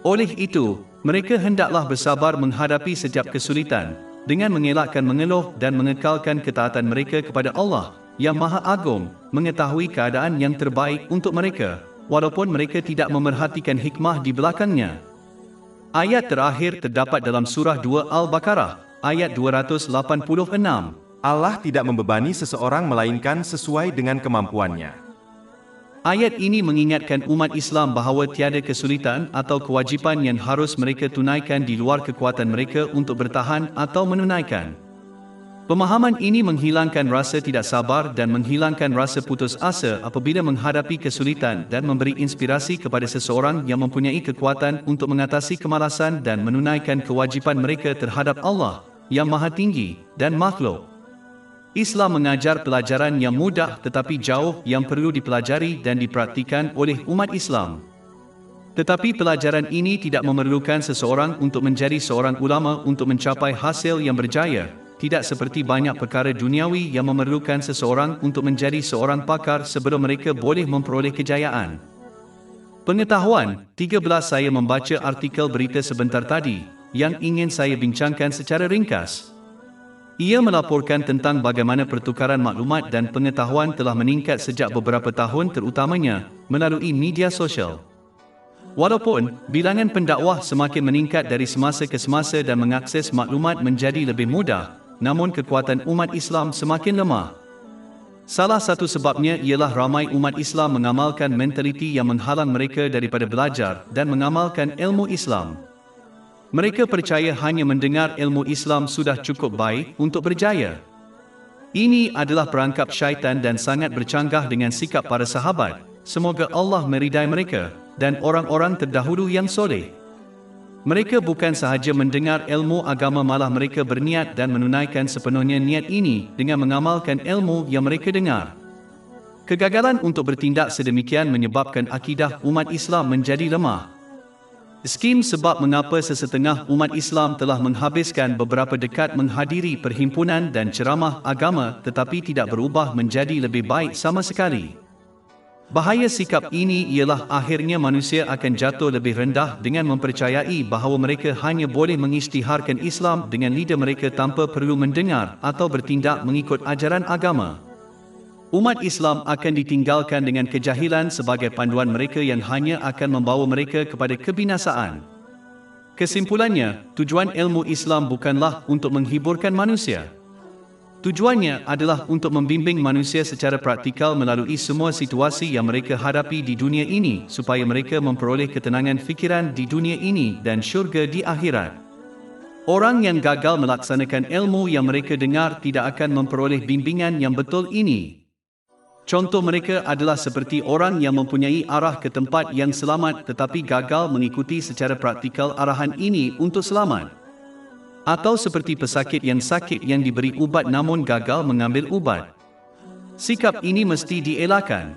Oleh itu, mereka hendaklah bersabar menghadapi setiap kesulitan, dengan mengelakkan mengeluh dan mengekalkan ketaatan mereka kepada Allah, yang Maha Agung, mengetahui keadaan yang terbaik untuk mereka, walaupun mereka tidak memerhatikan hikmah di belakangnya. Ayat terakhir terdapat dalam surah 2 Al-Baqarah, ayat 286. Allah tidak membebani seseorang melainkan sesuai dengan kemampuannya. Ayat ini mengingatkan umat Islam bahawa tiada kesulitan atau kewajipan yang harus mereka tunaikan di luar kekuatan mereka untuk bertahan atau menunaikan. Pemahaman ini menghilangkan rasa tidak sabar dan menghilangkan rasa putus asa apabila menghadapi kesulitan dan memberi inspirasi kepada seseorang yang mempunyai kekuatan untuk mengatasi kemalasan dan menunaikan kewajipan mereka terhadap Allah yang Maha Tinggi dan makhluk. Islam mengajar pelajaran yang mudah tetapi jauh yang perlu dipelajari dan dipraktikan oleh umat Islam. Tetapi pelajaran ini tidak memerlukan seseorang untuk menjadi seorang ulama untuk mencapai hasil yang berjaya. Tidak seperti banyak perkara duniawi yang memerlukan seseorang untuk menjadi seorang pakar sebelum mereka boleh memperoleh kejayaan. Pengetahuan, 13 saya membaca artikel berita sebentar tadi, yang ingin saya bincangkan secara ringkas. Ia melaporkan tentang bagaimana pertukaran maklumat dan pengetahuan telah meningkat sejak beberapa tahun terutamanya melalui media sosial. Walaupun bilangan pendakwah semakin meningkat dari semasa ke semasa dan mengakses maklumat menjadi lebih mudah, namun kekuatan umat Islam semakin lemah. Salah satu sebabnya ialah ramai umat Islam mengamalkan mentaliti yang menghalang mereka daripada belajar dan mengamalkan ilmu Islam. Mereka percaya hanya mendengar ilmu Islam sudah cukup baik untuk berjaya. Ini adalah perangkap syaitan dan sangat bercanggah dengan sikap para sahabat. Semoga Allah meridai mereka dan orang-orang terdahulu yang soleh. Mereka bukan sahaja mendengar ilmu agama, malah mereka berniat dan menunaikan sepenuhnya niat ini dengan mengamalkan ilmu yang mereka dengar. Kegagalan untuk bertindak sedemikian menyebabkan akidah umat Islam menjadi lemah. Skim sebab mengapa sesetengah umat Islam telah menghabiskan beberapa dekad menghadiri perhimpunan dan ceramah agama tetapi tidak berubah menjadi lebih baik sama sekali. Bahaya sikap ini ialah akhirnya manusia akan jatuh lebih rendah dengan mempercayai bahawa mereka hanya boleh mengisytiharkan Islam dengan lidah mereka tanpa perlu mendengar atau bertindak mengikut ajaran agama. Umat Islam akan ditinggalkan dengan kejahilan sebagai panduan mereka yang hanya akan membawa mereka kepada kebinasaan. Kesimpulannya, tujuan ilmu Islam bukanlah untuk menghiburkan manusia. Tujuannya adalah untuk membimbing manusia secara praktikal melalui semua situasi yang mereka hadapi di dunia ini supaya mereka memperoleh ketenangan fikiran di dunia ini dan syurga di akhirat. Orang yang gagal melaksanakan ilmu yang mereka dengar tidak akan memperoleh bimbingan yang betul ini. Contoh mereka adalah seperti orang yang mempunyai arah ke tempat yang selamat tetapi gagal mengikuti secara praktikal arahan ini untuk selamat. Atau seperti pesakit yang sakit yang diberi ubat namun gagal mengambil ubat. Sikap ini mesti dielakkan.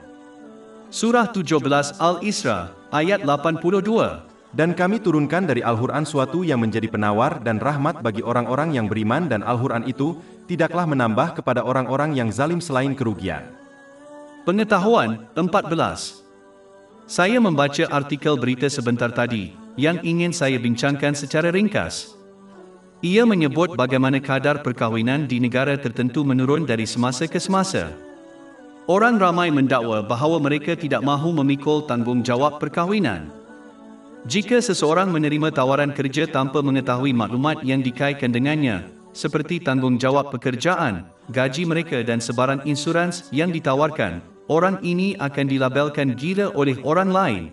Surah 17 Al-Isra, ayat 82. Dan kami turunkan dari Al-Quran suatu yang menjadi penawar dan rahmat bagi orang-orang yang beriman, dan Al-Quran itu tidaklah menambah kepada orang-orang yang zalim selain kerugian. Pengetahuan, 14. Saya membaca artikel berita sebentar tadi, yang ingin saya bincangkan secara ringkas. Ia menyebut bagaimana kadar perkahwinan di negara tertentu menurun dari semasa ke semasa. Orang ramai mendakwa bahawa mereka tidak mahu memikul tanggungjawab perkahwinan. Jika seseorang menerima tawaran kerja tanpa mengetahui maklumat yang dikaitkan dengannya, seperti tanggungjawab pekerjaan, gaji mereka dan sebarang insurans yang ditawarkan, orang ini akan dilabelkan gila oleh orang lain.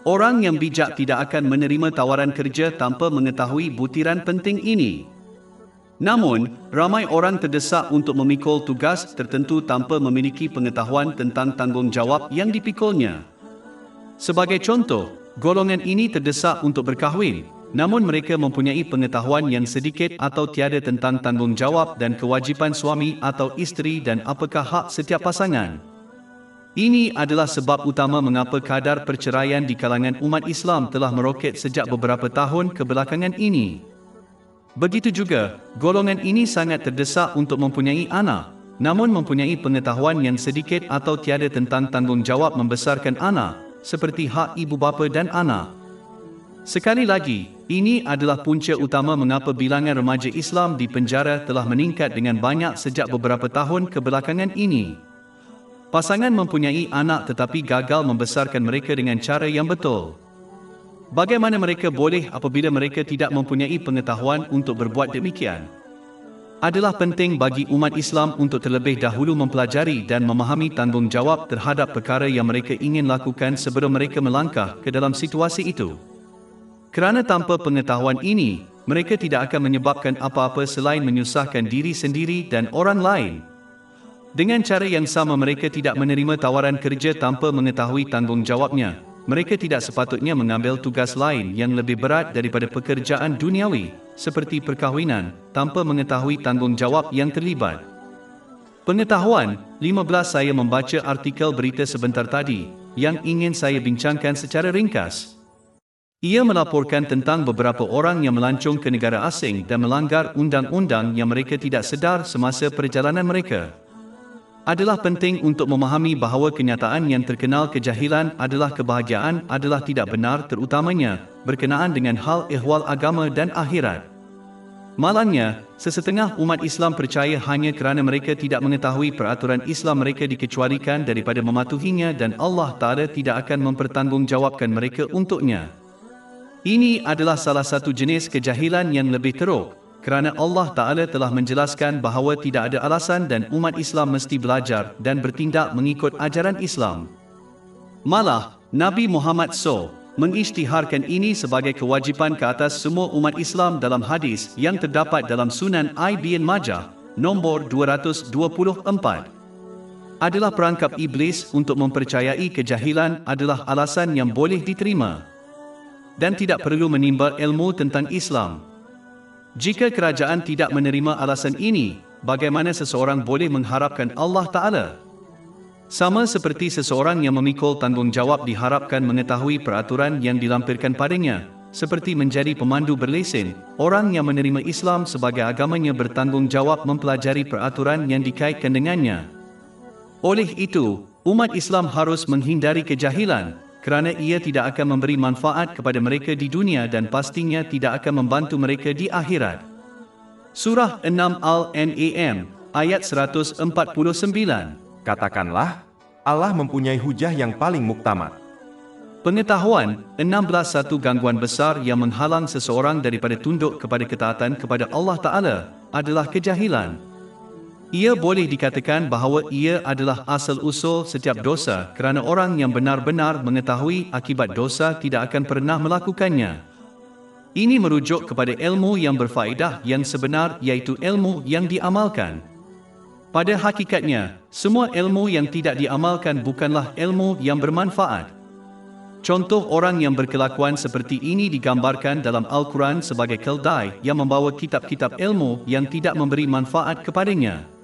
Orang yang bijak tidak akan menerima tawaran kerja tanpa mengetahui butiran penting ini. Namun, ramai orang terdesak untuk memikul tugas tertentu tanpa memiliki pengetahuan tentang tanggungjawab yang dipikulnya. Sebagai contoh, golongan ini terdesak untuk berkahwin, namun mereka mempunyai pengetahuan yang sedikit atau tiada tentang tanggungjawab dan kewajipan suami atau isteri dan apakah hak setiap pasangan. Ini adalah sebab utama mengapa kadar perceraian di kalangan umat Islam telah meroket sejak beberapa tahun kebelakangan ini. Begitu juga, golongan ini sangat terdesak untuk mempunyai anak, namun mempunyai pengetahuan yang sedikit atau tiada tentang tanggungjawab membesarkan anak, seperti hak ibu bapa dan anak. Sekali lagi, ini adalah punca utama mengapa bilangan remaja Islam di penjara telah meningkat dengan banyak sejak beberapa tahun kebelakangan ini. Pasangan mempunyai anak tetapi gagal membesarkan mereka dengan cara yang betul. Bagaimana mereka boleh apabila mereka tidak mempunyai pengetahuan untuk berbuat demikian? Adalah penting bagi umat Islam untuk terlebih dahulu mempelajari dan memahami tanggungjawab terhadap perkara yang mereka ingin lakukan sebelum mereka melangkah ke dalam situasi itu. Kerana tanpa pengetahuan ini, mereka tidak akan menyebabkan apa-apa selain menyusahkan diri sendiri dan orang lain. Dengan cara yang sama mereka tidak menerima tawaran kerja tanpa mengetahui tanggungjawabnya. Mereka tidak sepatutnya mengambil tugas lain yang lebih berat daripada pekerjaan duniawi, seperti perkahwinan, tanpa mengetahui tanggungjawab yang terlibat. Pengetahuan, 15 saya membaca artikel berita sebentar tadi, yang ingin saya bincangkan secara ringkas. Ia melaporkan tentang beberapa orang yang melancong ke negara asing dan melanggar undang-undang yang mereka tidak sedar semasa perjalanan mereka. Adalah penting untuk memahami bahawa kenyataan yang terkenal kejahilan adalah kebahagiaan adalah tidak benar terutamanya berkenaan dengan hal ehwal agama dan akhirat. Malangnya, sesetengah umat Islam percaya hanya kerana mereka tidak mengetahui peraturan Islam mereka dikecualikan daripada mematuhinya dan Allah Ta'ala tidak akan mempertanggungjawabkan mereka untuknya. Ini adalah salah satu jenis kejahilan yang lebih teruk, kerana Allah Ta'ala telah menjelaskan bahawa tidak ada alasan dan umat Islam mesti belajar dan bertindak mengikut ajaran Islam. Malah, Nabi Muhammad SAW mengisytiharkan ini sebagai kewajipan ke atas semua umat Islam dalam hadis yang terdapat dalam Sunan Ibn Majah, nombor 224. Adalah perangkap iblis untuk mempercayai kejahilan adalah alasan yang boleh diterima dan tidak perlu menimba ilmu tentang Islam. Jika kerajaan tidak menerima alasan ini, bagaimana seseorang boleh mengharapkan Allah Ta'ala? Sama seperti seseorang yang memikul tanggungjawab diharapkan mengetahui peraturan yang dilampirkan padanya, seperti menjadi pemandu berlesen, orang yang menerima Islam sebagai agamanya bertanggungjawab mempelajari peraturan yang dikaitkan dengannya. Oleh itu, umat Islam harus menghindari kejahilan, kerana ia tidak akan memberi manfaat kepada mereka di dunia dan pastinya tidak akan membantu mereka di akhirat. Surah 6 Al-An'am, ayat 149. Katakanlah, Allah mempunyai hujah yang paling muktamad. Pengetahuan, 16 satu gangguan besar yang menghalang seseorang daripada tunduk kepada ketaatan kepada Allah Ta'ala, adalah kejahilan. Ia boleh dikatakan bahawa ia adalah asal-usul setiap dosa kerana orang yang benar-benar mengetahui akibat dosa tidak akan pernah melakukannya. Ini merujuk kepada ilmu yang berfaedah yang sebenar iaitu ilmu yang diamalkan. Pada hakikatnya, semua ilmu yang tidak diamalkan bukanlah ilmu yang bermanfaat. Contoh orang yang berkelakuan seperti ini digambarkan dalam Al-Quran sebagai keldai yang membawa kitab-kitab ilmu yang tidak memberi manfaat kepadanya.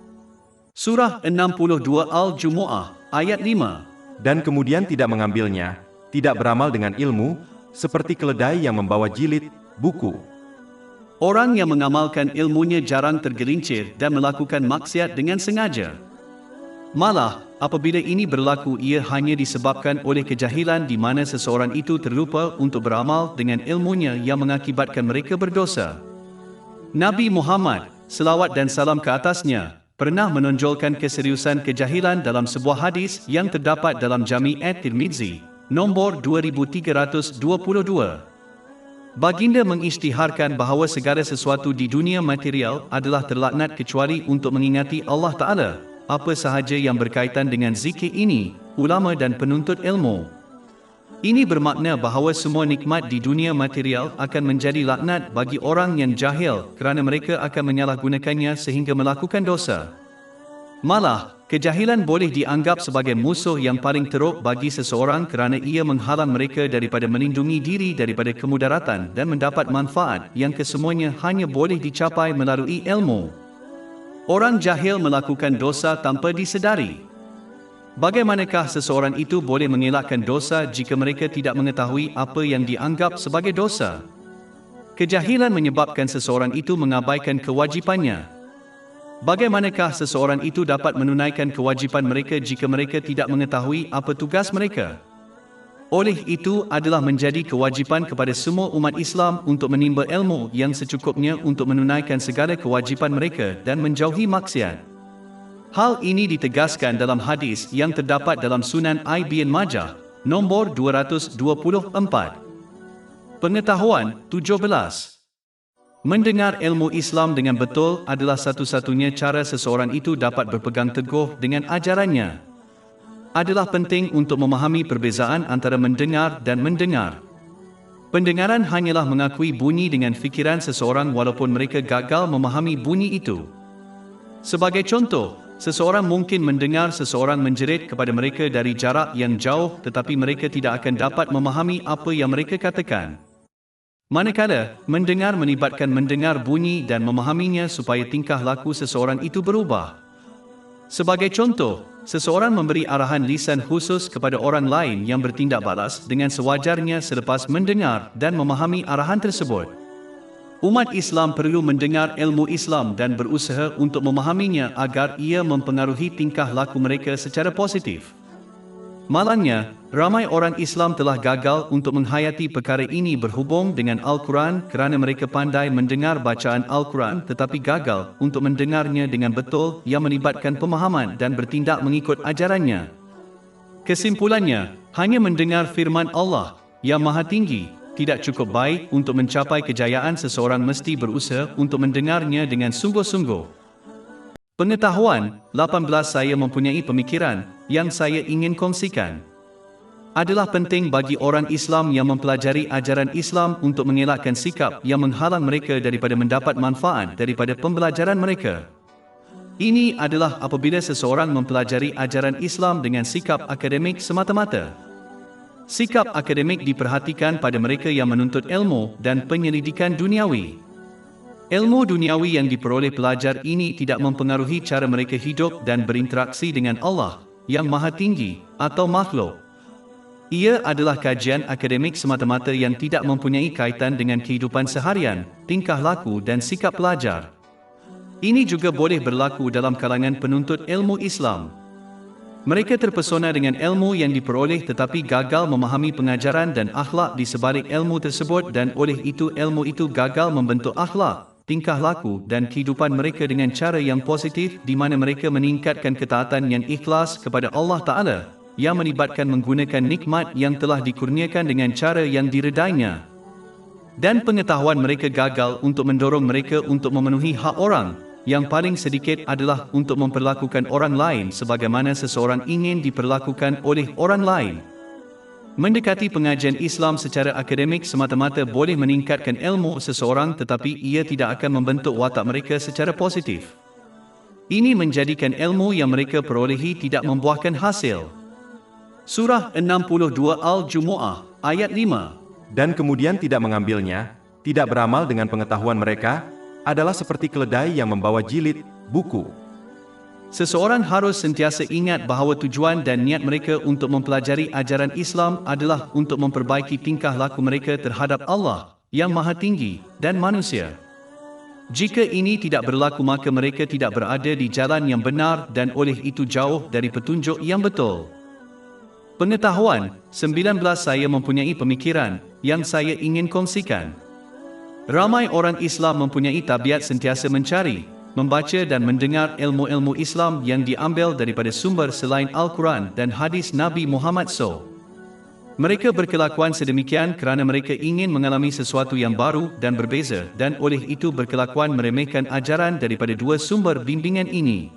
Surah 62 Al-Jumu'ah, ayat 5. Dan kemudian tidak mengambilnya, tidak beramal dengan ilmu, seperti keledai yang membawa jilid, buku. Orang yang mengamalkan ilmunya jarang tergelincir dan melakukan maksiat dengan sengaja. Malah, apabila ini berlaku ia hanya disebabkan oleh kejahilan di mana seseorang itu terlupa untuk beramal dengan ilmunya yang mengakibatkan mereka berdosa. Nabi Muhammad, selawat dan salam ke atasnya, pernah menonjolkan keseriusan kejahilan dalam sebuah hadis yang terdapat dalam Jami' at-Tirmizi, nombor 2322. Baginda mengisytiharkan bahawa segala sesuatu di dunia material adalah terlaknat kecuali untuk mengingati Allah Ta'ala. Apa sahaja yang berkaitan dengan zikir ini, ulama dan penuntut ilmu. Ini bermakna bahawa semua nikmat di dunia material akan menjadi laknat bagi orang yang jahil kerana mereka akan menyalahgunakannya sehingga melakukan dosa. Malah, kejahilan boleh dianggap sebagai musuh yang paling teruk bagi seseorang kerana ia menghalang mereka daripada melindungi diri daripada kemudaratan dan mendapat manfaat yang kesemuanya hanya boleh dicapai melalui ilmu. Orang jahil melakukan dosa tanpa disedari. Bagaimanakah seseorang itu boleh mengelakkan dosa jika mereka tidak mengetahui apa yang dianggap sebagai dosa? Kejahilan menyebabkan seseorang itu mengabaikan kewajipannya. Bagaimanakah seseorang itu dapat menunaikan kewajipan mereka jika mereka tidak mengetahui apa tugas mereka? Oleh itu adalah menjadi kewajipan kepada semua umat Islam untuk menimba ilmu yang secukupnya untuk menunaikan segala kewajipan mereka dan menjauhi maksiat. Hal ini ditegaskan dalam hadis yang terdapat dalam Sunan Ibn Majah, nombor 224. Pengetahuan 17. Mendengar ilmu Islam dengan betul adalah satu-satunya cara seseorang itu dapat berpegang teguh dengan ajarannya. Adalah penting untuk memahami perbezaan antara mendengar dan mendengar. Pendengaran hanyalah mengakui bunyi dengan fikiran seseorang walaupun mereka gagal memahami bunyi itu. Sebagai contoh, seseorang mungkin mendengar seseorang menjerit kepada mereka dari jarak yang jauh tetapi mereka tidak akan dapat memahami apa yang mereka katakan. Manakala, mendengar melibatkan mendengar bunyi dan memahaminya supaya tingkah laku seseorang itu berubah. Sebagai contoh, seseorang memberi arahan lisan khusus kepada orang lain yang bertindak balas dengan sewajarnya selepas mendengar dan memahami arahan tersebut. Umat Islam perlu mendengar ilmu Islam dan berusaha untuk memahaminya agar ia mempengaruhi tingkah laku mereka secara positif. Malangnya, ramai orang Islam telah gagal untuk menghayati perkara ini berhubung dengan Al-Quran kerana mereka pandai mendengar bacaan Al-Quran tetapi gagal untuk mendengarnya dengan betul yang melibatkan pemahaman dan bertindak mengikut ajarannya. Kesimpulannya, hanya mendengar firman Allah yang Maha Tinggi tidak cukup baik untuk mencapai kejayaan. Seseorang mesti berusaha untuk mendengarnya dengan sungguh-sungguh. Pengetahuan, 18 saya mempunyai pemikiran yang saya ingin kongsikan. Adalah penting bagi orang Islam yang mempelajari ajaran Islam untuk mengelakkan sikap yang menghalang mereka daripada mendapat manfaat daripada pembelajaran mereka. Ini adalah apabila seseorang mempelajari ajaran Islam dengan sikap akademik semata-mata. Sikap akademik diperhatikan pada mereka yang menuntut ilmu dan penyelidikan duniawi. Ilmu duniawi yang diperoleh pelajar ini tidak mempengaruhi cara mereka hidup dan berinteraksi dengan Allah yang Maha Tinggi atau makhluk. Ia adalah kajian akademik semata-mata yang tidak mempunyai kaitan dengan kehidupan seharian, tingkah laku dan sikap pelajar. Ini juga boleh berlaku dalam kalangan penuntut ilmu Islam. Mereka terpesona dengan ilmu yang diperoleh tetapi gagal memahami pengajaran dan akhlak di sebalik ilmu tersebut dan oleh itu ilmu itu gagal membentuk akhlak, tingkah laku dan kehidupan mereka dengan cara yang positif di mana mereka meningkatkan ketaatan yang ikhlas kepada Allah Ta'ala yang melibatkan menggunakan nikmat yang telah dikurniakan dengan cara yang diredainya. Dan pengetahuan mereka gagal untuk mendorong mereka untuk memenuhi hak orang, yang paling sedikit adalah untuk memperlakukan orang lain sebagaimana seseorang ingin diperlakukan oleh orang lain. Mendekati pengajian Islam secara akademik semata-mata boleh meningkatkan ilmu seseorang tetapi ia tidak akan membentuk watak mereka secara positif. Ini menjadikan ilmu yang mereka perolehi tidak membuahkan hasil. Surah 62 Al-Jumu'ah, ayat 5. Dan kemudian tidak mengambilnya, tidak beramal dengan pengetahuan mereka, adalah seperti keledai yang membawa jilid, buku. Seseorang harus sentiasa ingat bahawa tujuan dan niat mereka untuk mempelajari ajaran Islam adalah untuk memperbaiki tingkah laku mereka terhadap Allah yang Maha Tinggi dan manusia. Jika ini tidak berlaku maka mereka tidak berada di jalan yang benar dan oleh itu jauh dari petunjuk yang betul. Pengetahuan, 19 saya mempunyai pemikiran yang saya ingin kongsikan. Ramai orang Islam mempunyai tabiat sentiasa mencari, membaca dan mendengar ilmu-ilmu Islam yang diambil daripada sumber selain Al-Quran dan hadis Nabi Muhammad SAW. Mereka berkelakuan sedemikian kerana mereka ingin mengalami sesuatu yang baru dan berbeza dan oleh itu berkelakuan meremehkan ajaran daripada dua sumber bimbingan ini.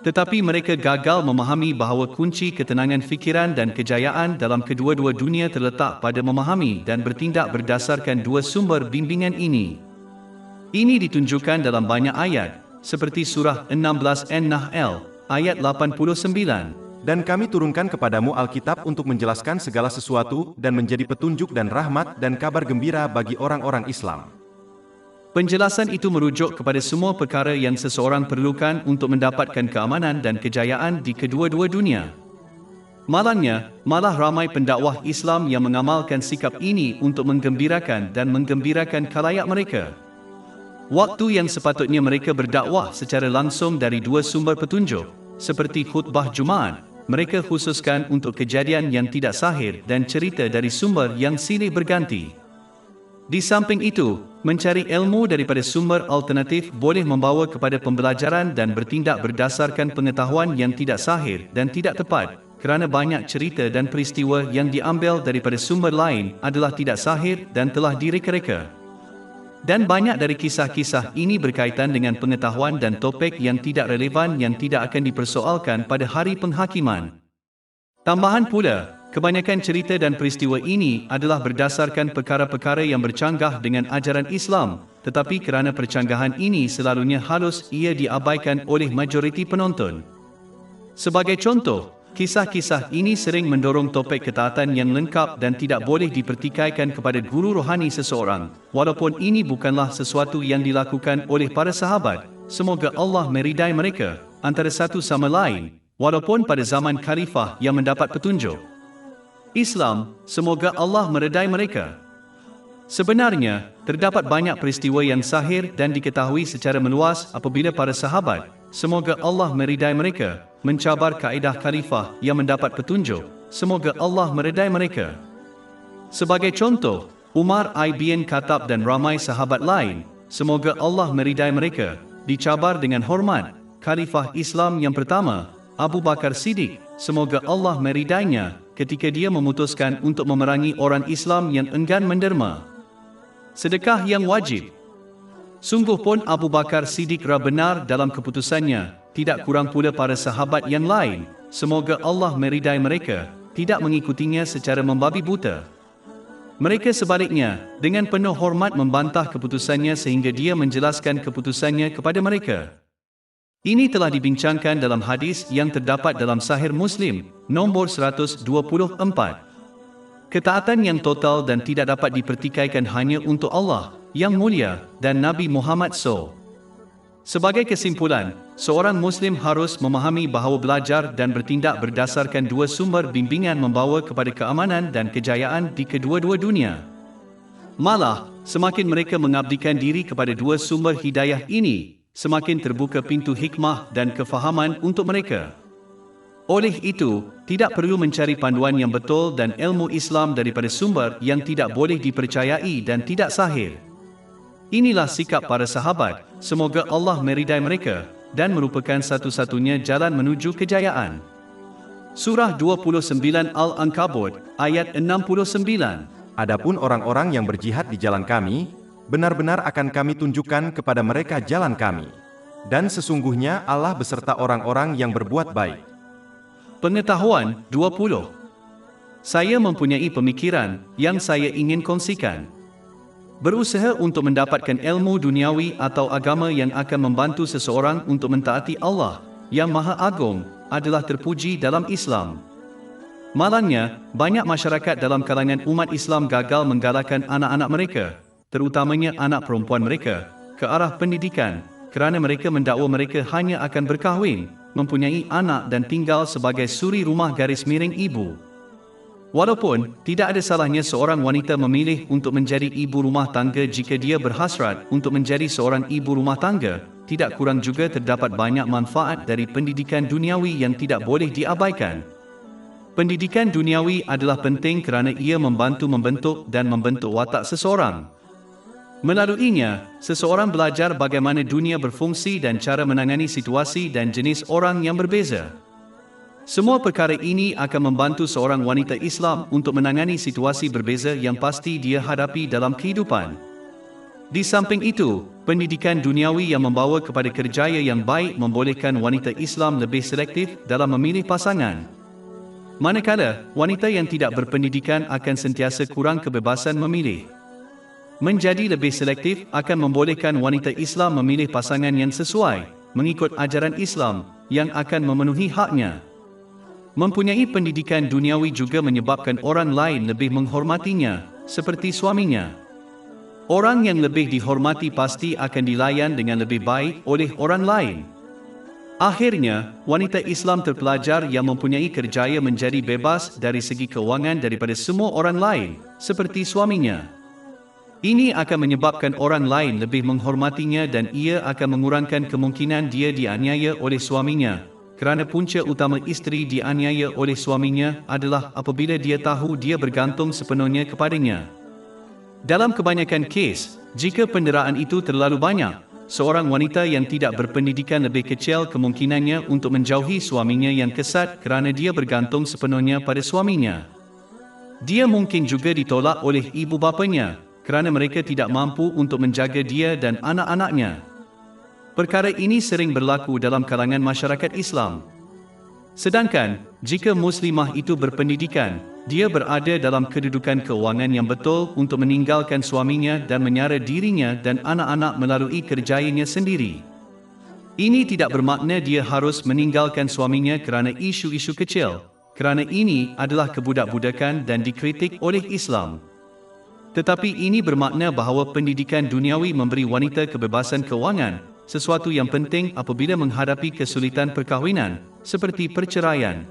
Tetapi mereka gagal memahami bahawa kunci ketenangan fikiran dan kejayaan dalam kedua-dua dunia terletak pada memahami dan bertindak berdasarkan dua sumber bimbingan ini. Ini ditunjukkan dalam banyak ayat, seperti surah 16 An-Nahl, ayat 89. Dan kami turunkan kepadamu Alkitab untuk menjelaskan segala sesuatu dan menjadi petunjuk dan rahmat dan kabar gembira bagi orang-orang Islam. Penjelasan itu merujuk kepada semua perkara yang seseorang perlukan untuk mendapatkan keamanan dan kejayaan di kedua-dua dunia. Malangnya, malah ramai pendakwah Islam yang mengamalkan sikap ini untuk menggembirakan dan menggembirakan khalayak mereka. Waktu yang sepatutnya mereka berdakwah secara langsung dari dua sumber petunjuk, seperti khutbah Jumaat, mereka khususkan untuk kejadian yang tidak sahih dan cerita dari sumber yang silih berganti. Di samping itu, mencari ilmu daripada sumber alternatif boleh membawa kepada pembelajaran dan bertindak berdasarkan pengetahuan yang tidak sahih dan tidak tepat, kerana banyak cerita dan peristiwa yang diambil daripada sumber lain adalah tidak sahih dan telah direka-reka. Dan banyak dari kisah-kisah ini berkaitan dengan pengetahuan dan topik yang tidak relevan yang tidak akan dipersoalkan pada hari penghakiman. Tambahan pula, Kebanyakan cerita dan peristiwa ini adalah berdasarkan perkara-perkara yang bercanggah dengan ajaran Islam, tetapi kerana percanggahan ini selalunya halus ia diabaikan oleh majoriti penonton. Sebagai contoh, kisah-kisah ini sering mendorong topik ketaatan yang lengkap dan tidak boleh dipertikaikan kepada guru rohani seseorang, walaupun ini bukanlah sesuatu yang dilakukan oleh para sahabat, semoga Allah meridai mereka, antara satu sama lain, walaupun pada zaman khalifah yang mendapat petunjuk Islam, semoga Allah meredai mereka. Sebenarnya, terdapat banyak peristiwa yang sahih dan diketahui secara meluas apabila para sahabat, semoga Allah meridai mereka, mencabar kaedah khalifah yang mendapat petunjuk, semoga Allah meredai mereka. Sebagai contoh, Umar bin Khattab dan ramai sahabat lain, semoga Allah meridai mereka, dicabar dengan hormat, khalifah Islam yang pertama, Abu Bakar Siddiq, semoga Allah meridainya, ketika dia memutuskan untuk memerangi orang Islam yang enggan menderma. Sedekah yang wajib. Sungguh pun Abu Bakar Siddiq benar dalam keputusannya, tidak kurang pula para sahabat yang lain, semoga Allah meridai mereka, tidak mengikutinya secara membabi buta. Mereka sebaliknya, dengan penuh hormat membantah keputusannya sehingga dia menjelaskan keputusannya kepada mereka. Ini telah dibincangkan dalam hadis yang terdapat dalam Sahih Muslim, nombor 124. Ketaatan yang total dan tidak dapat dipertikaikan hanya untuk Allah, yang mulia, dan Nabi Muhammad SAW. Sebagai kesimpulan, seorang Muslim harus memahami bahawa belajar dan bertindak berdasarkan dua sumber bimbingan membawa kepada keamanan dan kejayaan di kedua-dua dunia. Malah, semakin mereka mengabdikan diri kepada dua sumber hidayah ini, semakin terbuka pintu hikmah dan kefahaman untuk mereka. Oleh itu, tidak perlu mencari panduan yang betul dan ilmu Islam daripada sumber yang tidak boleh dipercayai dan tidak sahih. Inilah sikap para sahabat, semoga Allah meridai mereka, dan merupakan satu-satunya jalan menuju kejayaan. Surah 29 Al-Ankabut, ayat 69. Adapun orang-orang yang berjihad di jalan kami, benar-benar akan kami tunjukkan kepada mereka jalan kami. Dan sesungguhnya Allah beserta orang-orang yang berbuat baik. Pengetahuan 20. Saya mempunyai pemikiran yang saya ingin kongsikan. Berusaha untuk mendapatkan ilmu duniawi atau agama yang akan membantu seseorang untuk mentaati Allah, yang Maha Agung, adalah terpuji dalam Islam. Malangnya, banyak masyarakat dalam kalangan umat Islam gagal menggalakkan anak-anak mereka, terutamanya anak perempuan mereka, ke arah pendidikan, kerana mereka mendakwa mereka hanya akan berkahwin, mempunyai anak dan tinggal sebagai suri rumah garis miring ibu. Walaupun, tidak ada salahnya seorang wanita memilih untuk menjadi ibu rumah tangga jika dia berhasrat untuk menjadi seorang ibu rumah tangga, tidak kurang juga terdapat banyak manfaat dari pendidikan duniawi yang tidak boleh diabaikan. Pendidikan duniawi adalah penting kerana ia membantu membentuk dan membentuk watak seseorang. Melaluinya, seseorang belajar bagaimana dunia berfungsi dan cara menangani situasi dan jenis orang yang berbeza. Semua perkara ini akan membantu seorang wanita Islam untuk menangani situasi berbeza yang pasti dia hadapi dalam kehidupan. Di samping itu, pendidikan duniawi yang membawa kepada kerjaya yang baik membolehkan wanita Islam lebih selektif dalam memilih pasangan. Manakala, wanita yang tidak berpendidikan akan sentiasa kurang kebebasan memilih. Menjadi lebih selektif akan membolehkan wanita Islam memilih pasangan yang sesuai, mengikut ajaran Islam, yang akan memenuhi haknya. Mempunyai pendidikan duniawi juga menyebabkan orang lain lebih menghormatinya, seperti suaminya. Orang yang lebih dihormati pasti akan dilayan dengan lebih baik oleh orang lain. Akhirnya, wanita Islam terpelajar yang mempunyai kerjaya menjadi bebas dari segi keuangan daripada semua orang lain, seperti suaminya. Ini akan menyebabkan orang lain lebih menghormatinya dan ia akan mengurangkan kemungkinan dia dianiaya oleh suaminya. Kerana punca utama isteri dianiaya oleh suaminya adalah apabila dia tahu dia bergantung sepenuhnya kepadanya. Dalam kebanyakan kes, jika penderaan itu terlalu banyak, seorang wanita yang tidak berpendidikan lebih kecil kemungkinannya untuk menjauhi suaminya yang kesat kerana dia bergantung sepenuhnya pada suaminya. Dia mungkin juga ditolak oleh ibu bapanya, kerana mereka tidak mampu untuk menjaga dia dan anak-anaknya. Perkara ini sering berlaku dalam kalangan masyarakat Islam. Sedangkan, jika muslimah itu berpendidikan, Dia berada dalam kedudukan keuangan yang betul untuk meninggalkan suaminya dan menyara dirinya dan anak-anak melalui kerjayanya sendiri. Ini tidak bermakna dia harus meninggalkan suaminya kerana isu-isu kecil, kerana ini adalah kebudak-budakan dan dikritik oleh Islam. Tetapi ini bermakna bahawa pendidikan duniawi memberi wanita kebebasan keuangan, sesuatu yang penting apabila menghadapi kesulitan perkahwinan, seperti perceraian.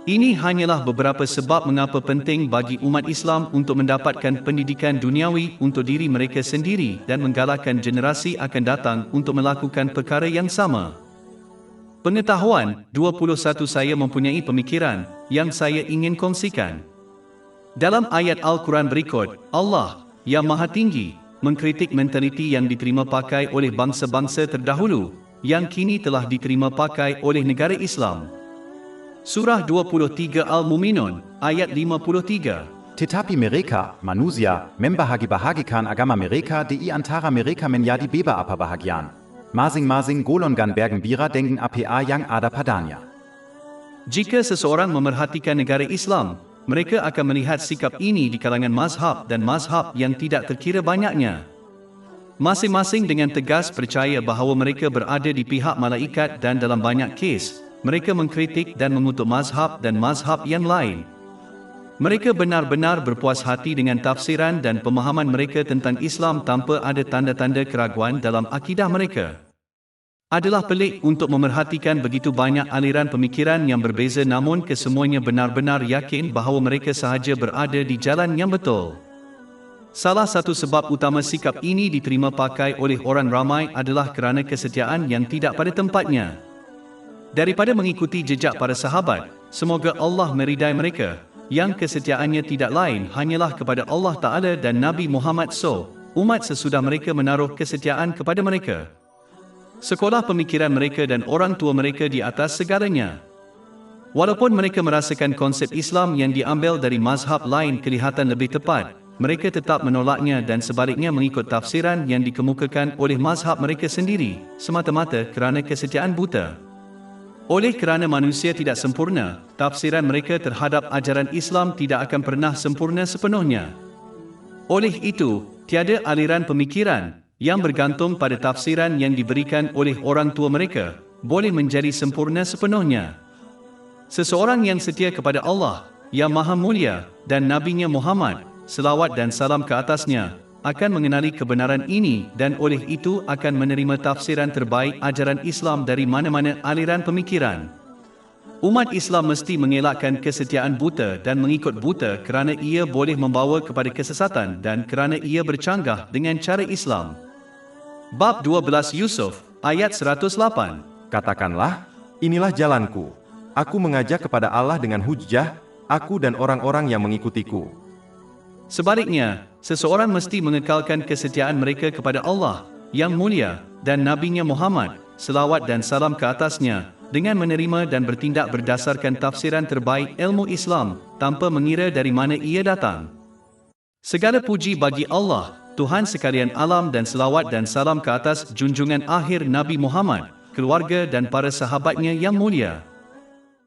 Ini hanyalah beberapa sebab mengapa penting bagi umat Islam untuk mendapatkan pendidikan duniawi untuk diri mereka sendiri dan menggalakkan generasi akan datang untuk melakukan perkara yang sama. Pengetahuan 21 saya mempunyai pemikiran yang saya ingin kongsikan. Dalam ayat Al-Quran berikut, Allah, yang Maha Tinggi, mengkritik mentaliti yang diterima pakai oleh bangsa-bangsa terdahulu, yang kini telah diterima pakai oleh negara Islam. Surah 23 Al-Muminun, ayat 53. Tetapi mereka, manusia, membahagi-bahagikan agama mereka di antara mereka menjadi beba apa bahagian. Masing-masing golongan bergen bira dengan apa yang ada padanya. Jika seseorang memerhatikan negara Islam, mereka akan melihat sikap ini di kalangan mazhab dan mazhab yang tidak terkira banyaknya. Masing-masing dengan tegas percaya bahawa mereka berada di pihak malaikat dan dalam banyak kes, mereka mengkritik dan mengutuk mazhab dan mazhab yang lain. Mereka benar-benar berpuas hati dengan tafsiran dan pemahaman mereka tentang Islam tanpa ada tanda-tanda keraguan dalam akidah mereka. Adalah pelik untuk memerhatikan begitu banyak aliran pemikiran yang berbeza namun kesemuanya benar-benar yakin bahawa mereka sahaja berada di jalan yang betul. Salah satu sebab utama sikap ini diterima pakai oleh orang ramai adalah kerana kesetiaan yang tidak pada tempatnya. Daripada mengikuti jejak para sahabat, semoga Allah meridai mereka, yang kesetiaannya tidak lain hanyalah kepada Allah Ta'ala dan Nabi Muhammad SAW, umat sesudah mereka menaruh kesetiaan kepada mereka. Sekolah pemikiran mereka dan orang tua mereka di atas segalanya. Walaupun mereka merasakan konsep Islam yang diambil dari mazhab lain kelihatan lebih tepat, mereka tetap menolaknya dan sebaliknya mengikut tafsiran yang dikemukakan oleh mazhab mereka sendiri, semata-mata kerana kesetiaan buta. Oleh kerana manusia tidak sempurna, tafsiran mereka terhadap ajaran Islam tidak akan pernah sempurna sepenuhnya. Oleh itu, tiada aliran pemikiran yang bergantung pada tafsiran yang diberikan oleh orang tua mereka boleh menjadi sempurna sepenuhnya. Seseorang yang setia kepada Allah, yang Maha Mulia, dan Nabi-Nya Muhammad, selawat dan salam ke atasnya, akan mengenali kebenaran ini dan oleh itu akan menerima tafsiran terbaik ajaran Islam dari mana-mana aliran pemikiran. Umat Islam mesti mengelakkan kesetiaan buta dan mengikut buta kerana ia boleh membawa kepada kesesatan dan kerana ia bercanggah dengan cara Islam. Bab 12 Yusuf, ayat 108. Katakanlah, inilah jalanku. Aku mengajak kepada Allah dengan hujjah, aku dan orang-orang yang mengikutiku. Sebaliknya, seseorang mesti mengekalkan kesetiaan mereka kepada Allah, yang mulia, dan Nabi-Nya Muhammad, selawat dan salam ke atasnya, dengan menerima dan bertindak berdasarkan tafsiran terbaik ilmu Islam, tanpa mengira dari mana ia datang. Segala puji bagi Allah, Tuhan sekalian alam dan selawat dan salam ke atas junjungan akhir Nabi Muhammad, keluarga dan para sahabatnya yang mulia.